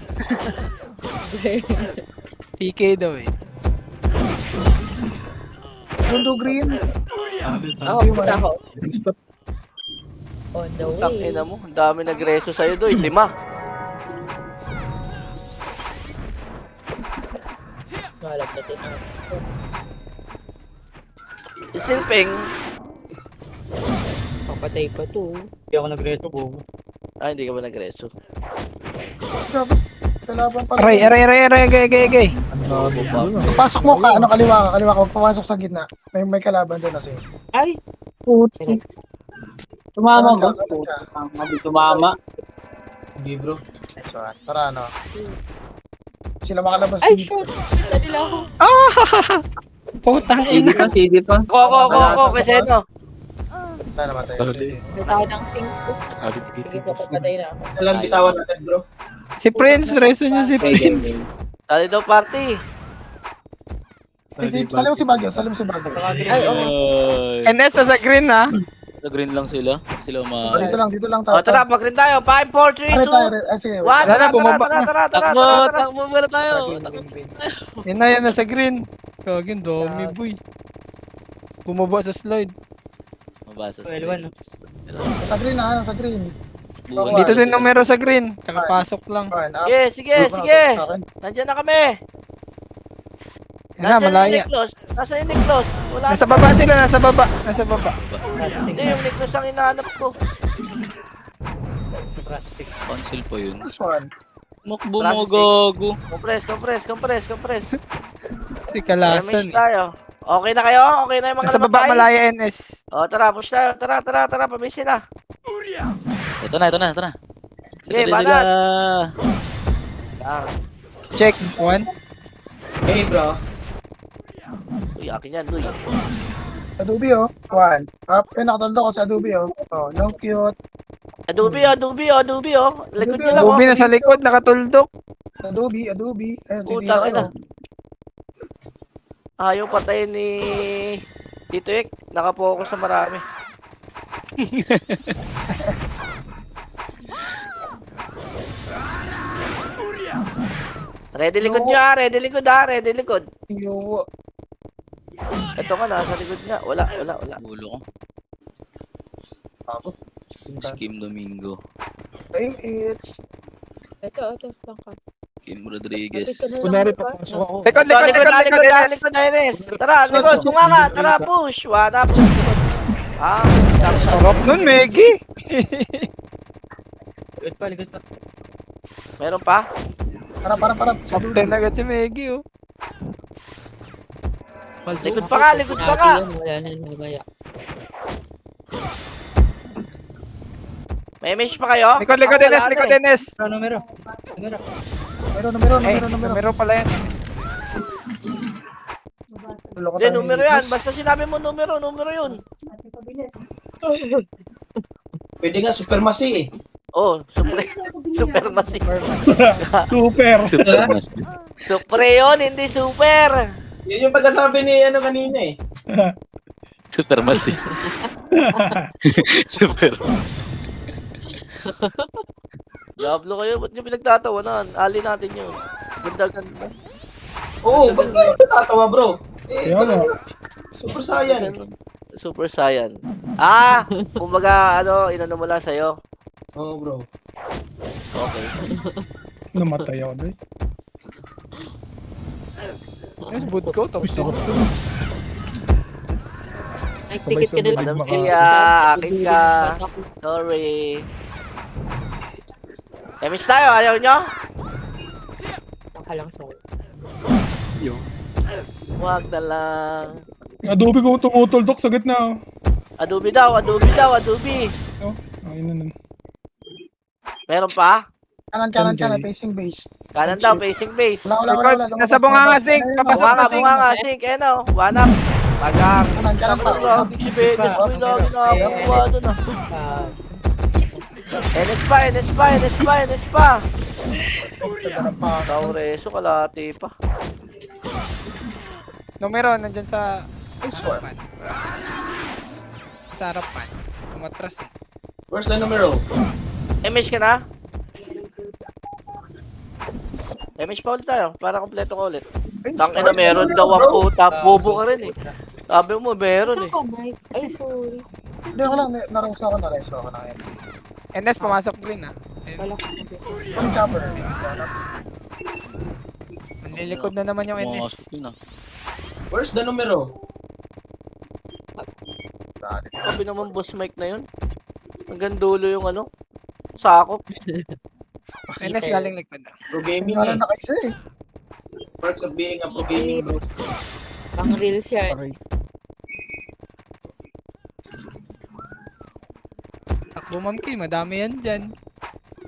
[SPEAKER 2] PK daw eh.
[SPEAKER 3] Sundo green.
[SPEAKER 10] Ako, punta ako. On the way.
[SPEAKER 1] Tangina mo, ang dami nagreso sa'yo doy. 5.
[SPEAKER 10] Malap natin.
[SPEAKER 1] Isilping.
[SPEAKER 10] Papatay pa to.
[SPEAKER 8] Hindi ako nagreto po.
[SPEAKER 1] Hindi ka ba nagreso?
[SPEAKER 3] Kalaban pa.
[SPEAKER 2] Aray, gay.
[SPEAKER 3] Pasok mo ka, kaliwa ka. Huwag pumasok sa gitna. May kalaban doon kasi.
[SPEAKER 10] Ay!
[SPEAKER 7] Tumama ba?
[SPEAKER 3] Kalat ka.
[SPEAKER 7] Tumama.
[SPEAKER 4] Hindi bro.
[SPEAKER 3] Tara, ano. Sila makalabas
[SPEAKER 10] Ay,
[SPEAKER 3] dito.
[SPEAKER 10] shoot! Kita nila ako.
[SPEAKER 2] Putang
[SPEAKER 7] CD
[SPEAKER 2] ina.
[SPEAKER 7] pa, CD pa.
[SPEAKER 1] Ko, kasi no.
[SPEAKER 3] Wala naman tayo. Sige.
[SPEAKER 10] Bitaw ng 5 ko. Sige, papapatay na ako.
[SPEAKER 4] Alam bitawan natin bro.
[SPEAKER 2] Si Prince, reso niyo si Prince.
[SPEAKER 1] Tali daw party.
[SPEAKER 3] Salim mo si Baguio.
[SPEAKER 10] Ay, oo.
[SPEAKER 2] NS sa green ha.
[SPEAKER 5] Sa green lang sila. Sila
[SPEAKER 3] Oh, dito lang tayo.
[SPEAKER 1] Tara, mag-green tayo. 5, 4, 3, 2, 1.
[SPEAKER 3] Tayo. Sige, wait.
[SPEAKER 2] Wala na, bumaba na.
[SPEAKER 5] Takbo muna tayo.
[SPEAKER 3] Green.
[SPEAKER 2] Yan na sa green. Kagin, dami boy. Bumaba sa slide.
[SPEAKER 5] Mabasa
[SPEAKER 8] So, L1.
[SPEAKER 3] Sa green na, sa green.
[SPEAKER 2] Dito din numero sa green. Nakapasok lang.
[SPEAKER 3] Fine, up.
[SPEAKER 1] Sige. Nandiyan na kami.
[SPEAKER 2] Yan na, malaya.
[SPEAKER 1] Nasa yung Niklos. Wala.
[SPEAKER 2] Nasa baba sila, nasa baba.
[SPEAKER 1] Hindi, yung Niklos ang hinahanap ko.
[SPEAKER 5] Cancel pa yun.
[SPEAKER 3] This one.
[SPEAKER 5] Makbo mo gago.
[SPEAKER 1] Compress.
[SPEAKER 2] Si Kalasan
[SPEAKER 1] Damage tayo. Okay na kayo? Okay na yung mga
[SPEAKER 2] Nasa baba,
[SPEAKER 1] namatay?
[SPEAKER 2] malaya NS.
[SPEAKER 1] Tara, push tayo. Tara, pamisin na.
[SPEAKER 5] Ito na.
[SPEAKER 1] Okay,
[SPEAKER 5] Ito na
[SPEAKER 1] banat.
[SPEAKER 5] sila.
[SPEAKER 2] Check, 1.
[SPEAKER 4] Hey bro.
[SPEAKER 1] Uy, akin yan, Uy.
[SPEAKER 3] Adobe, oh. One. Up. Nakatuldo ko sa Adobe, oh. Oh, no cute.
[SPEAKER 1] Adobe. Likod nyo lang,
[SPEAKER 2] Ubi na sa likod, nakatuldok.
[SPEAKER 3] Adobe. Ayun,
[SPEAKER 1] Puta,
[SPEAKER 3] titira
[SPEAKER 1] ina.
[SPEAKER 3] ko.
[SPEAKER 1] Ayaw patayin ni Tito Ek. Nakapokus sa marami. Ready likod nyo ha, ready likod.
[SPEAKER 3] Yo.
[SPEAKER 1] Ito ka, nasa likod nga. Wala.
[SPEAKER 5] Ulo ko.
[SPEAKER 3] Ako.
[SPEAKER 5] Kim Domingo.
[SPEAKER 3] Time it's.
[SPEAKER 10] Ito, tangka.
[SPEAKER 5] Kim Rodriguez.
[SPEAKER 6] Kunwari papasok ako.
[SPEAKER 2] Likod, NS.
[SPEAKER 1] Likod na Ines. Tara, likod, bunga ka. Tara, push. One up.
[SPEAKER 2] Sarap nun, Meggy.
[SPEAKER 8] Likod pa.
[SPEAKER 1] Meron pa?
[SPEAKER 3] Para.
[SPEAKER 2] Top 10 agad si Meggy, oh.
[SPEAKER 1] Likod pa ka.
[SPEAKER 10] Wala na namaya.
[SPEAKER 1] May image pa kayo?
[SPEAKER 2] Likod,
[SPEAKER 1] Ako wala
[SPEAKER 2] NS,
[SPEAKER 1] na eh.
[SPEAKER 8] Numero.
[SPEAKER 2] Numero pala yan.
[SPEAKER 1] Hindi, numero yan. Basta sinabi mo numero yun.
[SPEAKER 4] Pwede nga supermasi eh.
[SPEAKER 1] Oh, supremacy.
[SPEAKER 9] Super.
[SPEAKER 1] Supre yun, hindi super.
[SPEAKER 4] Yun yung pagkasabi ni ano kanina eh.
[SPEAKER 5] Supermassive. Super.
[SPEAKER 1] Diablo kayo, ba't nyo pinagtatawanan? Ali natin yun. Ganda-ganda.
[SPEAKER 4] Oo, ba't kayo natatawa, bro? Eh,
[SPEAKER 9] Kaya nga.
[SPEAKER 4] Super Saiyan.
[SPEAKER 1] Super Saiyan. Ah! Kumbaga, inano mo lang sa'yo.
[SPEAKER 4] Oo, bro.
[SPEAKER 1] Okay.
[SPEAKER 9] Namatay ako guys.
[SPEAKER 2] Yes, boot ko. Tapos ako.
[SPEAKER 10] Nag-ticket ka na lang.
[SPEAKER 1] Madam
[SPEAKER 9] Baka-
[SPEAKER 1] Sia, akin ka. Sorry. Emis tayo, ayaw nyo?
[SPEAKER 10] Nakalang sa
[SPEAKER 1] Huwag na lang.
[SPEAKER 9] Adobe ko tumutuldok sa gitna. Oh.
[SPEAKER 1] Adobe daw, Adobe.
[SPEAKER 9] Oh, ayun na nun.
[SPEAKER 1] Meron pa?
[SPEAKER 3] Kanan, facing base.
[SPEAKER 1] Kanan daw, facing base.
[SPEAKER 3] Wala.
[SPEAKER 2] Nasa bunganga, Sing. Papasok na, Sing.
[SPEAKER 1] Bunga nga, sink, one up. Pagang.
[SPEAKER 3] Kanan pa.
[SPEAKER 1] Lagi si Benes, may lagi na ako doon ah. NS pa. Taureso, kalati pa.
[SPEAKER 2] Numero, nandyan sa
[SPEAKER 3] Nice one.
[SPEAKER 2] harapan. Umatras eh.
[SPEAKER 4] Where's the numero?
[SPEAKER 1] MS ka na? MS pa ulit tayo, para kompleto ko ulit. Tangina, meron daw ang puta, bobo ka rin eh. Sabi mo, meron
[SPEAKER 10] Saan
[SPEAKER 1] eh.
[SPEAKER 10] ka, Mike? Ay, sorry.
[SPEAKER 3] Hindi ako lang, nareso ako na yan.
[SPEAKER 2] NS, pumasok green ah.
[SPEAKER 10] Wala ka.
[SPEAKER 3] Ano chopper?
[SPEAKER 2] Manlilikod na naman yung NS.
[SPEAKER 5] Pumasok yun ah.
[SPEAKER 4] Where's the numero?
[SPEAKER 1] Sabi naman boss Mike na yun. Hanggang dulo yung sakop.
[SPEAKER 2] NS galing likod ah.
[SPEAKER 4] Pro gaming
[SPEAKER 3] Parang
[SPEAKER 4] eh.
[SPEAKER 3] nakaisa eh.
[SPEAKER 4] Perks of being a pro gaming, bro.
[SPEAKER 10] Pang reels yan.
[SPEAKER 2] Takbo Ma'am Kay, madami yan dyan.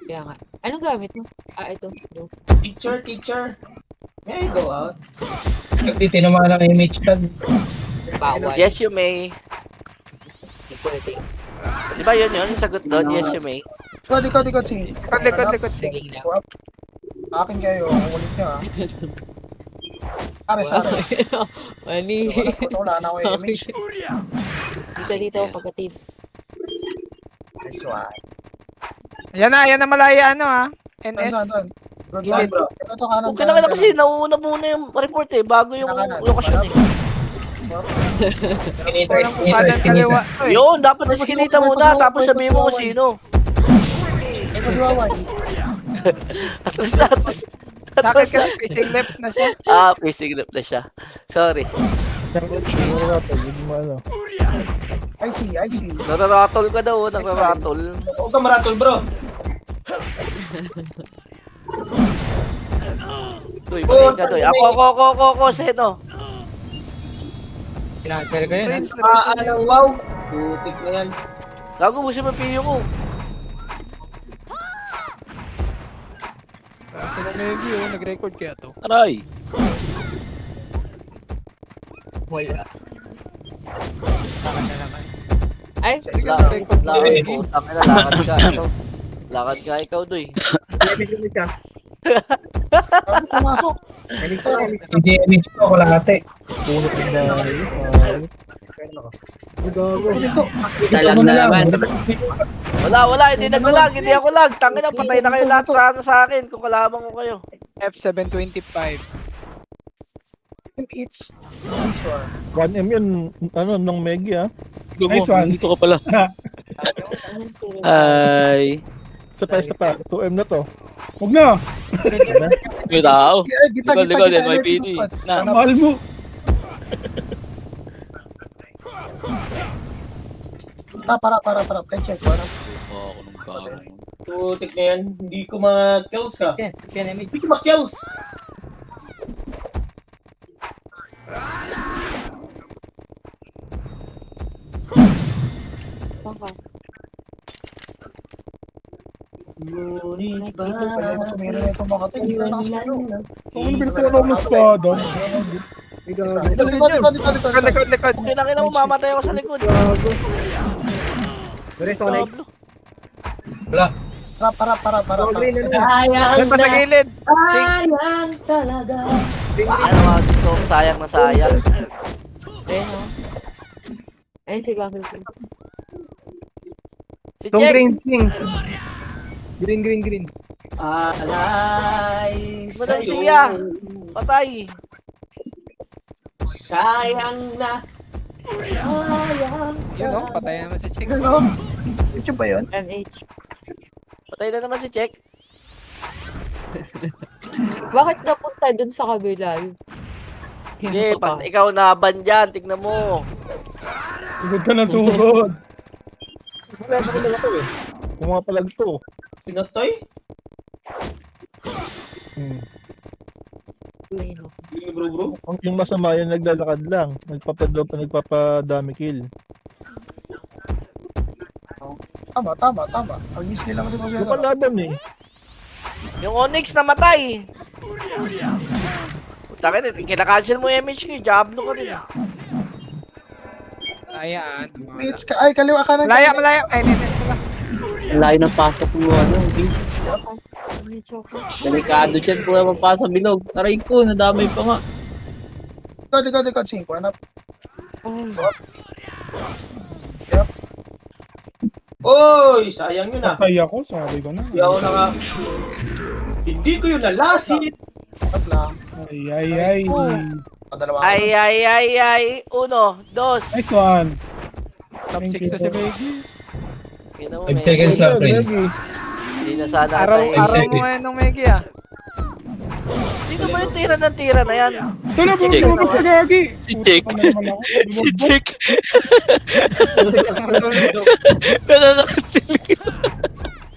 [SPEAKER 10] Kaya nga. Anong gamit mo? Ah, ito. No.
[SPEAKER 4] Teacher. May I go out?
[SPEAKER 7] Hindi tinamaan ang image tag.
[SPEAKER 10] Bawal.
[SPEAKER 1] Yes, you may.
[SPEAKER 10] Hindi pwede.
[SPEAKER 1] Di ba yun yung sagot doon? Yes, you may.
[SPEAKER 3] Likod, Sing.
[SPEAKER 2] Likod, Sing.
[SPEAKER 10] Sige lang.
[SPEAKER 3] Akin kayo, ang ulit nyo ah. Sare.
[SPEAKER 10] Mani.
[SPEAKER 3] Wala na ako yung image.
[SPEAKER 10] Dito ako kapatid.
[SPEAKER 3] Nice one.
[SPEAKER 2] Yan na malaya NS.
[SPEAKER 3] Doon. Good
[SPEAKER 4] Saan,
[SPEAKER 3] side.
[SPEAKER 4] bro?
[SPEAKER 3] Ito kanan.
[SPEAKER 1] Kung kailangan kasi nauuna muna yung report eh, bago yung lokasyon eh.
[SPEAKER 7] Skinito.
[SPEAKER 2] Kanan kaliwa. Uy,
[SPEAKER 1] Yun, dapat iskinita muna, tapos sabihin mo kung sino.
[SPEAKER 3] May pasiwaway.
[SPEAKER 1] Tapos,
[SPEAKER 2] Sakit kasi facing left na siya.
[SPEAKER 1] facing left na siya. Sorry.
[SPEAKER 3] I see.
[SPEAKER 1] Nararatol ka daw, nararatol.
[SPEAKER 4] Huwag ka maratol, bro.
[SPEAKER 1] Doy, patay ka doy. Ako, sino?
[SPEAKER 8] Transfer ko yun.
[SPEAKER 2] Range na
[SPEAKER 4] Wow. Putik na yan.
[SPEAKER 1] Gago, busin mo yung piyo ko.
[SPEAKER 2] Sila Navy nag-record kaya to.
[SPEAKER 5] Aray!
[SPEAKER 10] Wala. Ay,
[SPEAKER 1] Lakad, putang ina, lakad ka. Lakad ka ikaw, doy.
[SPEAKER 3] Pumasok.
[SPEAKER 7] Hindi image ko ako lahati.
[SPEAKER 10] talag na naman.
[SPEAKER 1] Wala, hindi naglalag, hindi ako lag. Tangina, patay na kayo lahat sa akin kung kalabang ko kayo.
[SPEAKER 2] F725.
[SPEAKER 3] It's nice one.
[SPEAKER 6] 1M yun, ng Megi ah.
[SPEAKER 9] Nice one.
[SPEAKER 5] Dito ka pala.
[SPEAKER 10] Ano sila?
[SPEAKER 5] Ay.
[SPEAKER 6] Isa pa, 2M na to.
[SPEAKER 9] Huwag na.
[SPEAKER 5] May tao.
[SPEAKER 3] Gita,
[SPEAKER 5] Likod, NYPD. Na.
[SPEAKER 9] Mahal mo.
[SPEAKER 3] Para. Can check. Para.
[SPEAKER 5] Oo, ako nung bago.
[SPEAKER 4] Putik na yan. Hindi ko ma-kills ah. Hindi ko ma-kills.
[SPEAKER 10] Baka.
[SPEAKER 4] Ngunit
[SPEAKER 3] Meron na itong mga tingin na nakasayo.
[SPEAKER 9] Kung ano pinagkaroon ako ng espada.
[SPEAKER 2] Likod.
[SPEAKER 1] Kinakina mo, mamatay ako sa likod. Pablo.
[SPEAKER 3] Para.
[SPEAKER 2] Yan pa sa gilid.
[SPEAKER 4] sayang talaga.
[SPEAKER 1] Ano nga gusto, sayang na sayang.
[SPEAKER 10] Ayun si Bakit.
[SPEAKER 1] Si
[SPEAKER 2] Tong
[SPEAKER 1] Check.
[SPEAKER 2] green thing. Green.
[SPEAKER 4] Alay
[SPEAKER 1] Madam
[SPEAKER 4] sa'yo.
[SPEAKER 1] Sia. Patay.
[SPEAKER 4] Sayang na. Sayang
[SPEAKER 2] Yun oh, patay naman si Chick.
[SPEAKER 3] Ano? YouTube ba yun?
[SPEAKER 10] NH.
[SPEAKER 1] Patay na naman si Check.
[SPEAKER 10] Bakit napunta dun sa kabila yun?
[SPEAKER 1] Hindi, ikaw naban dyan. Tignan mo.
[SPEAKER 9] Sugod ka ng sugod.
[SPEAKER 6] Wala naman lang ako eh. Pumapalag to.
[SPEAKER 4] Pinatay? Hindi bro.
[SPEAKER 6] Yung masama yun, naglalakad lang. Nagpapadami kill.
[SPEAKER 3] Tama. Pag-skill lang kasi
[SPEAKER 6] Yung
[SPEAKER 3] mag-ano.
[SPEAKER 6] palaban eh.
[SPEAKER 1] Yung Onyx namatay. Takin, kinakancel mo yung MH ko. Diablo ka rin.
[SPEAKER 2] Ayan.
[SPEAKER 3] It's ka, ay, kaliwa ka na.
[SPEAKER 2] Malaya. Ay, NS pala.
[SPEAKER 7] Layo ng pasok mo, ano, hindi.
[SPEAKER 10] Choco.
[SPEAKER 7] Delikado siya kung mapasa bilog. Aray ko, nadamay pa nga.
[SPEAKER 3] Ikot, 5. Hanap.
[SPEAKER 10] Ay,
[SPEAKER 4] Oy, sayang yun ah.
[SPEAKER 9] Patay ako, sabi ko na.
[SPEAKER 4] Hindi ako Hindi ko yun nalasit.
[SPEAKER 3] Hanap lang.
[SPEAKER 9] Ay.
[SPEAKER 3] Padalawa ako.
[SPEAKER 1] Ay. 1, 2.
[SPEAKER 9] Nice one.
[SPEAKER 2] Top
[SPEAKER 9] Thank
[SPEAKER 2] 6
[SPEAKER 9] you
[SPEAKER 2] na si
[SPEAKER 9] po.
[SPEAKER 2] Meggy.
[SPEAKER 1] Tignan mo,
[SPEAKER 8] 5
[SPEAKER 1] Meggy.
[SPEAKER 8] seconds lang, pre.
[SPEAKER 1] Hindi na sana
[SPEAKER 2] Araw
[SPEAKER 1] tayo.
[SPEAKER 2] mo ngayon ng Meggy ah.
[SPEAKER 1] Sino ba yung tira ng tira na yan?
[SPEAKER 9] Ito na,
[SPEAKER 5] Si Check.
[SPEAKER 9] bumabog ka gagi.
[SPEAKER 5] Si Check.
[SPEAKER 9] Puta na naman ako.
[SPEAKER 5] Si Check. Nananakansil ka.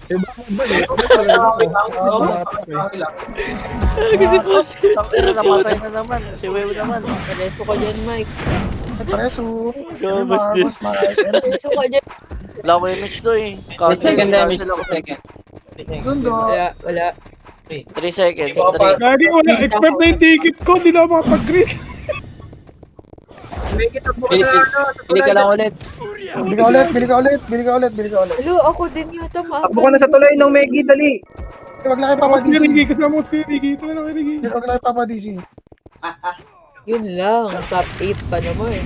[SPEAKER 6] Eh, bakit ba eh?
[SPEAKER 5] Kasi po siya.
[SPEAKER 1] Tira namatay na naman. Si Wew naman.
[SPEAKER 10] pareso ka dyan, Mike.
[SPEAKER 3] Pareso.
[SPEAKER 5] Gabas
[SPEAKER 3] Marcos, Mike, and
[SPEAKER 10] Pareso ka dyan.
[SPEAKER 1] Wala ko image to eh.
[SPEAKER 7] May second damage,
[SPEAKER 1] Cancel ako.
[SPEAKER 7] second.
[SPEAKER 3] Sundo.
[SPEAKER 10] Wala.
[SPEAKER 1] 3 seconds.
[SPEAKER 9] Gagi, wala. Expect na yung ticket ko. Di na ako makapag-green.
[SPEAKER 7] Pili ka lang ulit.
[SPEAKER 3] Bili ka ulit.
[SPEAKER 10] Hello, ako din yata
[SPEAKER 2] Takbo ka na sa tulay ng Meggy, dali.
[SPEAKER 3] Wag lang kay
[SPEAKER 9] Kasama
[SPEAKER 3] Papa
[SPEAKER 9] ko si
[SPEAKER 3] DC.
[SPEAKER 9] Rigi. Kasama ko si Rigi. Ito na lang kay Rigi.
[SPEAKER 3] Wag lang kay Papa DC.
[SPEAKER 10] Yun lang. Top 8 pa naman.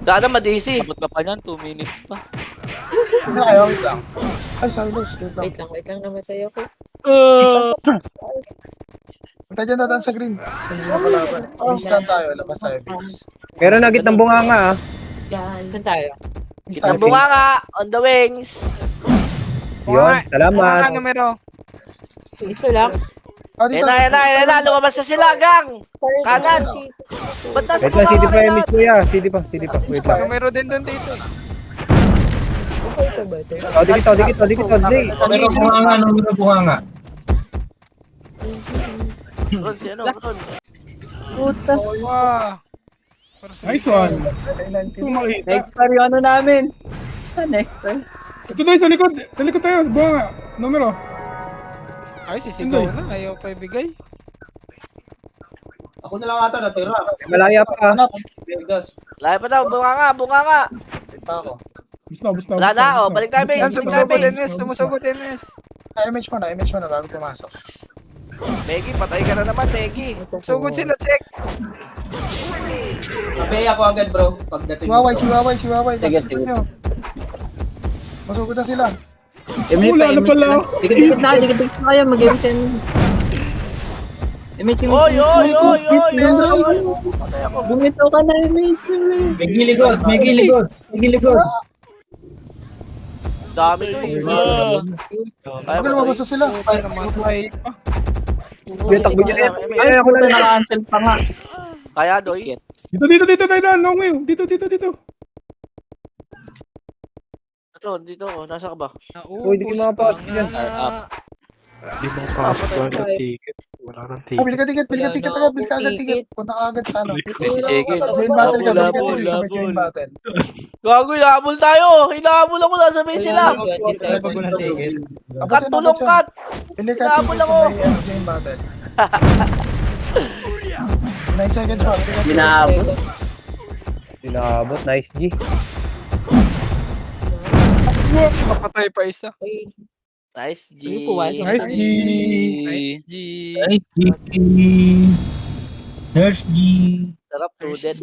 [SPEAKER 1] Dada ma-DC.
[SPEAKER 5] Abot ka pa niyan, 2 minutes pa.
[SPEAKER 3] Hindi na kayo, wait lang. Ay, Silas, wait lang.
[SPEAKER 10] Wait lang, namatay ako.
[SPEAKER 3] Punta dyan natin sa green. Hindi na palaban. Base lang tayo, labas tayo base.
[SPEAKER 2] Meron na gitnang bunganga ah.
[SPEAKER 10] Saan tayo?
[SPEAKER 3] Base
[SPEAKER 1] Kita
[SPEAKER 3] tayo,
[SPEAKER 1] bunga nga. On the wings.
[SPEAKER 2] Yun, salamat. Numero.
[SPEAKER 10] Ito lang.
[SPEAKER 3] Ah, dito.
[SPEAKER 1] Yan na. Lumabas na sila, gang. Kanan. Ba't nasa
[SPEAKER 2] Wait lang, CD
[SPEAKER 1] bunga
[SPEAKER 2] pa
[SPEAKER 1] ka
[SPEAKER 2] yung
[SPEAKER 1] na
[SPEAKER 2] miss kuya. CD pa. Wait lang.
[SPEAKER 6] Numero din doon dito.
[SPEAKER 10] Okay pa ba ito?
[SPEAKER 2] Dikit, dali.
[SPEAKER 3] Numero bunganga.
[SPEAKER 1] Ron, si ano? Ron.
[SPEAKER 7] Puta.
[SPEAKER 2] Wow.
[SPEAKER 9] Nice one. Ito makita.
[SPEAKER 7] Next time yung ano namin. Next time.
[SPEAKER 9] Ito tayo sa likod. Sa likod tayo. Bunga. Numero.
[SPEAKER 2] Ay, sisigaw na. Ayaw pa ibigay.
[SPEAKER 4] Ako na lang ata natira.
[SPEAKER 2] Malaya pa ah.
[SPEAKER 4] Vegas.
[SPEAKER 1] Lahat pa daw. Bunga nga.
[SPEAKER 3] Wait pa ako.
[SPEAKER 9] Bus na.
[SPEAKER 1] Wala na, oh. Balik tayo, base.
[SPEAKER 2] Yan, sumusugod NS.
[SPEAKER 3] Na-image mo na bago pumasok.
[SPEAKER 1] Meggy, patay ka na naman, Meggy.
[SPEAKER 2] Sugod sila, check.
[SPEAKER 4] Mabay ako agad bro. Pagdating
[SPEAKER 3] Si Waway.
[SPEAKER 7] Sige, sige.
[SPEAKER 3] Masugod na sila.
[SPEAKER 9] Wala na pala.
[SPEAKER 7] Dikit na kayo. Mag-game sa inyo. Image.
[SPEAKER 1] Oy. Patay ako.
[SPEAKER 7] Bumitaw ka na, image.
[SPEAKER 4] May giligod.
[SPEAKER 1] Dami to eh.
[SPEAKER 3] Huwag na lumabas na sila.
[SPEAKER 2] Namatay pa.
[SPEAKER 10] Takbo niya.
[SPEAKER 7] Ay, ako na naka-cancel pa nga.
[SPEAKER 1] Kaya, Doy.
[SPEAKER 9] Dito tayo na. No way. Dito.
[SPEAKER 1] Ito, dito ako. Nasa ka ba?
[SPEAKER 2] Uy, di ko makapasok yan.
[SPEAKER 10] Di mo pasok wala
[SPEAKER 8] ticket. Wala nang
[SPEAKER 3] Bili ka ticket. Bili ka agad ticket. Punta ka agad sa ano.
[SPEAKER 1] Sige.
[SPEAKER 3] Join battle ka.
[SPEAKER 1] Labol.
[SPEAKER 3] Bili ka ticket. Join battle.
[SPEAKER 1] Gago, hinahabol tayo. Hinahabol ako. Nasa base sila. Katulong kat.
[SPEAKER 3] Bili ka
[SPEAKER 1] Hinahabol
[SPEAKER 3] ticket
[SPEAKER 1] ako.
[SPEAKER 3] sa may join battle. 9 seconds pa. Bili ka ticket.
[SPEAKER 7] Binaabot.
[SPEAKER 2] Dinabot, nice G.
[SPEAKER 6] Mapatay pa isa.
[SPEAKER 1] Nice, G.
[SPEAKER 10] Ay, pumasok.
[SPEAKER 9] Nice G.
[SPEAKER 2] Nice G.
[SPEAKER 4] Nurse G.
[SPEAKER 1] Sarap, to dead.